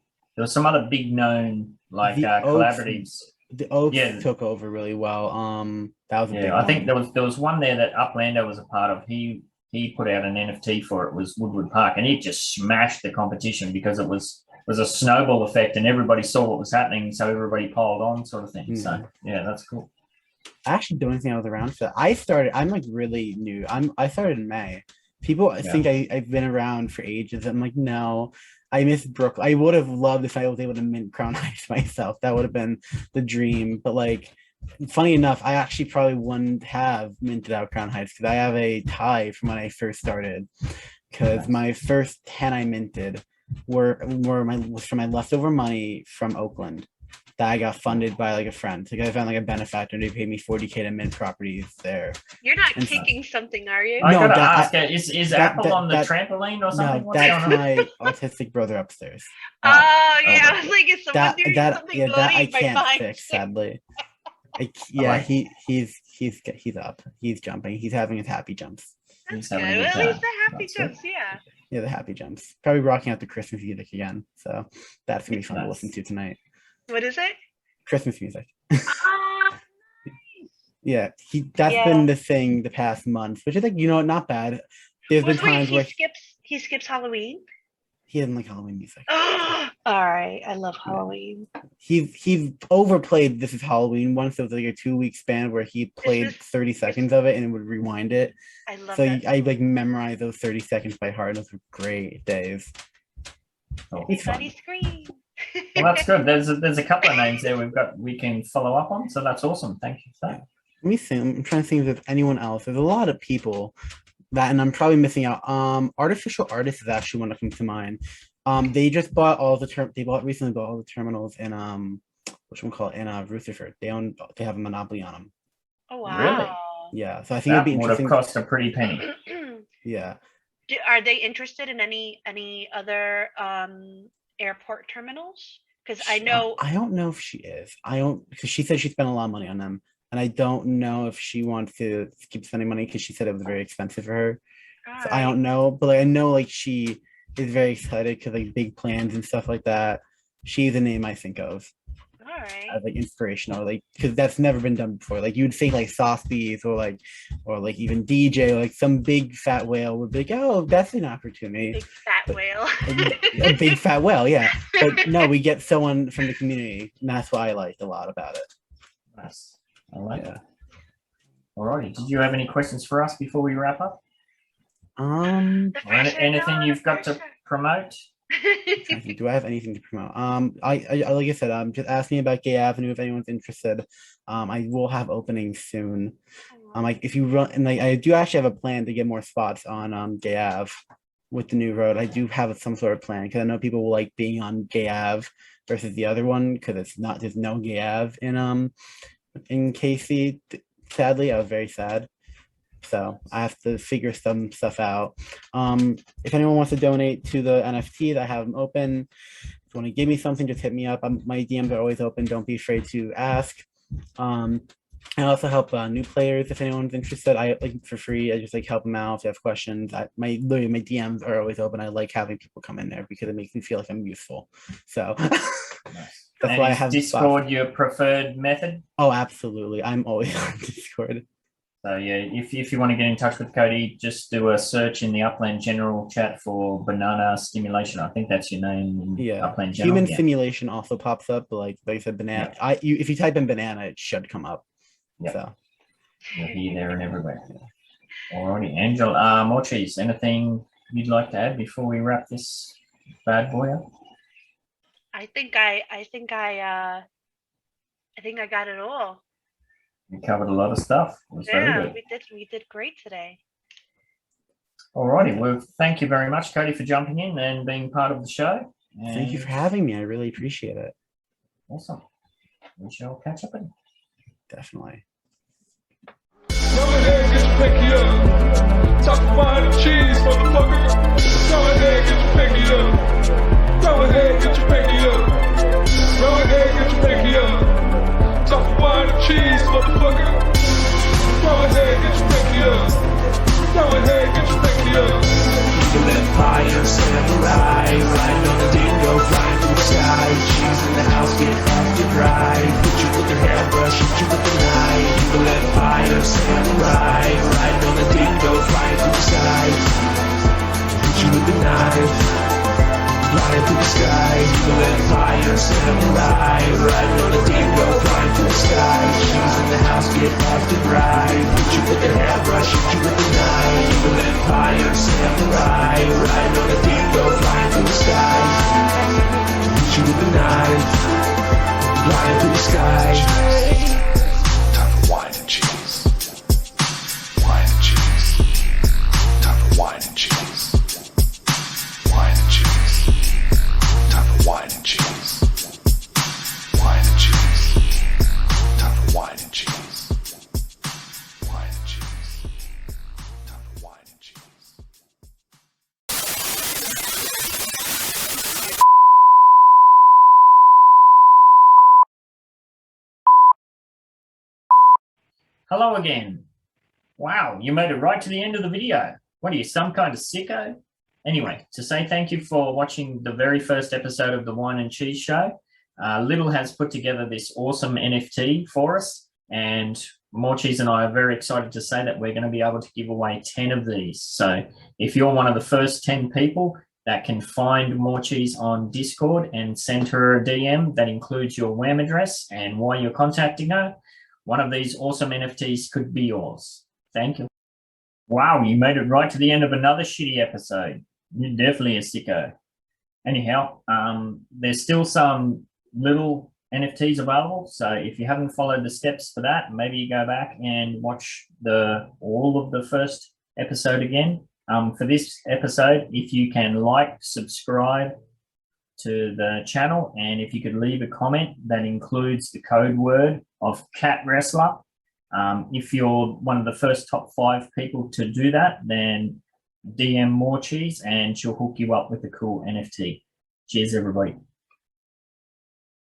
big known like collaboratives. The Oaks took over really well. That was a big I think one. there was one there that Uplander was a part of. He put out an NFT for it, was Woodward Park, and it just smashed the competition because it was a snowball effect and everybody saw what was happening, so everybody piled on, sort of thing. So yeah, that's cool. I actually don't think I was around for that. I'm like really new. I started in May. People think I've been around for ages. I'm like, no, I miss Brooklyn. I would have loved if I was able to mint Crown Heights myself. That would have been the dream. But like, funny enough, I actually probably wouldn't have minted out Crown Heights because I have a tie from when I first started. Because my first 10 I minted was from my leftover money from Oakland that I got funded by like a friend. Like I found like a benefactor, and they paid me $40K to mint properties there. You're not kicking something, are you? I No, gotta ask, is Apple on the trampoline or something? No, What's that's going on? my autistic brother upstairs. Oh, yeah. I was like, is someone doing That something I naughty by can't behind fix, you? sadly. Yeah, like- he's up. He's jumping. He's having his happy jumps. That's He's good. having a good At least time. the happy That's good. jumps, yeah. Yeah, the happy jumps. Probably rocking out the Christmas music again. So that's gonna be fun to listen Nice. to tonight. What is it? Christmas music. Ah, Yeah, that's Yeah. been the thing the past month, which I think not bad. There's been wait, times where he skips Halloween. he doesn't like Halloween music. All right, I love Halloween. He's overplayed This Is Halloween once. There was like a 2-week span where he played is- 30 seconds of it and it would rewind it. I love So that. I like memorized those 30 seconds by heart. Those were great days. Cool. It's fun. Everybody scream. Well, that's good. There's a couple of names there we can follow up on. So that's awesome. Thank you for that. Let me think. I'm trying to think if there's anyone else. There's a lot of people that, and I'm probably missing out. Artificial Artist is actually one that comes to mind. They just bought all the recently bought all the terminals in whatchamacallit, in Rutherford. They have a monopoly on them. Oh wow. Really? Yeah, so I think it'd That be would have interesting. cost a pretty penny. Yeah. Are they interested in any other airport terminals? Because I know. I don't know if she is. Because she said she spent a lot of money on them, and I don't know if she wants to keep spending money because she said it was very expensive for her. So I don't know, but like, I know like she is very excited because like big plans and stuff like that. She's a name I think of All right. as like inspirational, like because that's never been done before. Like you'd think like Softies or like even DJ, like some big fat whale would be like, oh, that's an opportunity. Big fat whale. A big fat whale, yeah. But no, we get someone from the community, and that's what I liked a lot about it. Nice. I like Yeah. that. Alrighty. Did you have any questions for us before we wrap up? The Or pressure, anything no, you've the got to pressure. promote? Do I have anything to promote? I like I said, just ask me about Gay Avenue if anyone's interested. I will have openings soon. Like if you run, and like I do actually have a plan to get more spots on Gay Ave with the new road. I do have some sort of plan because I know people will like being on Gay Ave versus the other one because there's no Gay Ave in KC. Sadly, I was very sad. So I have to figure some stuff out. If anyone wants to donate to the NFTs, I have them open. If you want to give me something, just hit me up. My DMs are always open. Don't be afraid to ask. I also help new players if anyone's interested. I like for free. I just like help them out if they have questions. My DMs are always open. I like having people come in there because it makes me feel like I'm useful. So Nice. that's And why I is have Discord your preferred method? Oh, absolutely. I'm always on Discord. So yeah, if you want to get in touch with Cody, just do a search in the Upland General chat for Banana Stimulation. I think that's your name in Yeah. Upland General. Human Yeah. simulation also pops up, but like I said, banana. If you type in banana, it should come up. Yep. So You're here, there, and everywhere. Alrighty, Angel, Morecheese, anything you'd like to add before we wrap this bad boy up? I think I got it all. We covered a lot of stuff. It was very Yeah, good. we did great today. Alrighty, well, thank you very much, Cody, for jumping in and being part of the show. thank you for And having me. I really appreciate it. awesome. We shall catch up again. Definitely. Go ahead, get your pinky up. Talk wine and cheese, motherfucker. Go ahead, get your pinky up. Go ahead, get your pinky up. Go ahead, get your pinky up. Talk wine and cheese, motherfucker. Go ahead, get your pinky up. Go ahead, get your pinky up. Eagle Empire, samurai, riding on the dingo, flying through the sky. Cheese in the house, get off your ride. Hit you with the hairbrush, hit you with the knife. Eagle Empire, samurai, riding on the dingo, flying through the sky. Hit you with the knife, flying through the sky. Eagle Empire, samurai, riding on the dingo, flying through the sky. Cheese in the house, get off the ride. Hit you with the hairbrush, hit you with the knife. Eagle Empire, samurai, riding on the dingo, flying through the sky. Hit you with the knife, flying through the sky. Hello again. Wow, you made it right to the end of the video. What are you, some kind of sicko? Anyway, to say thank you for watching the very first episode of the Wine and Cheese show. Little has put together this awesome NFT for us, and Morecheese and I are very excited to say that we're going to be able to give away 10 of these. So if you're one of the first 10 people that can find Morecheese on Discord and send her a DM that includes your WAM address and why you're contacting her, one of these awesome NFTs could be yours. Thank you. Wow, you made it right to the end of another shitty episode. You're definitely a sicko. Anyhow, there's still some little NFTs available. So if you haven't followed the steps for that, maybe you go back and watch all of the first episode again. For this episode, if you can like, subscribe to the channel, and if you could leave a comment that includes the code word of Cat Wrestler. If you're one of the first top 5 people to do that, then DM Morecheese and she'll hook you up with a cool NFT. Cheers, everybody.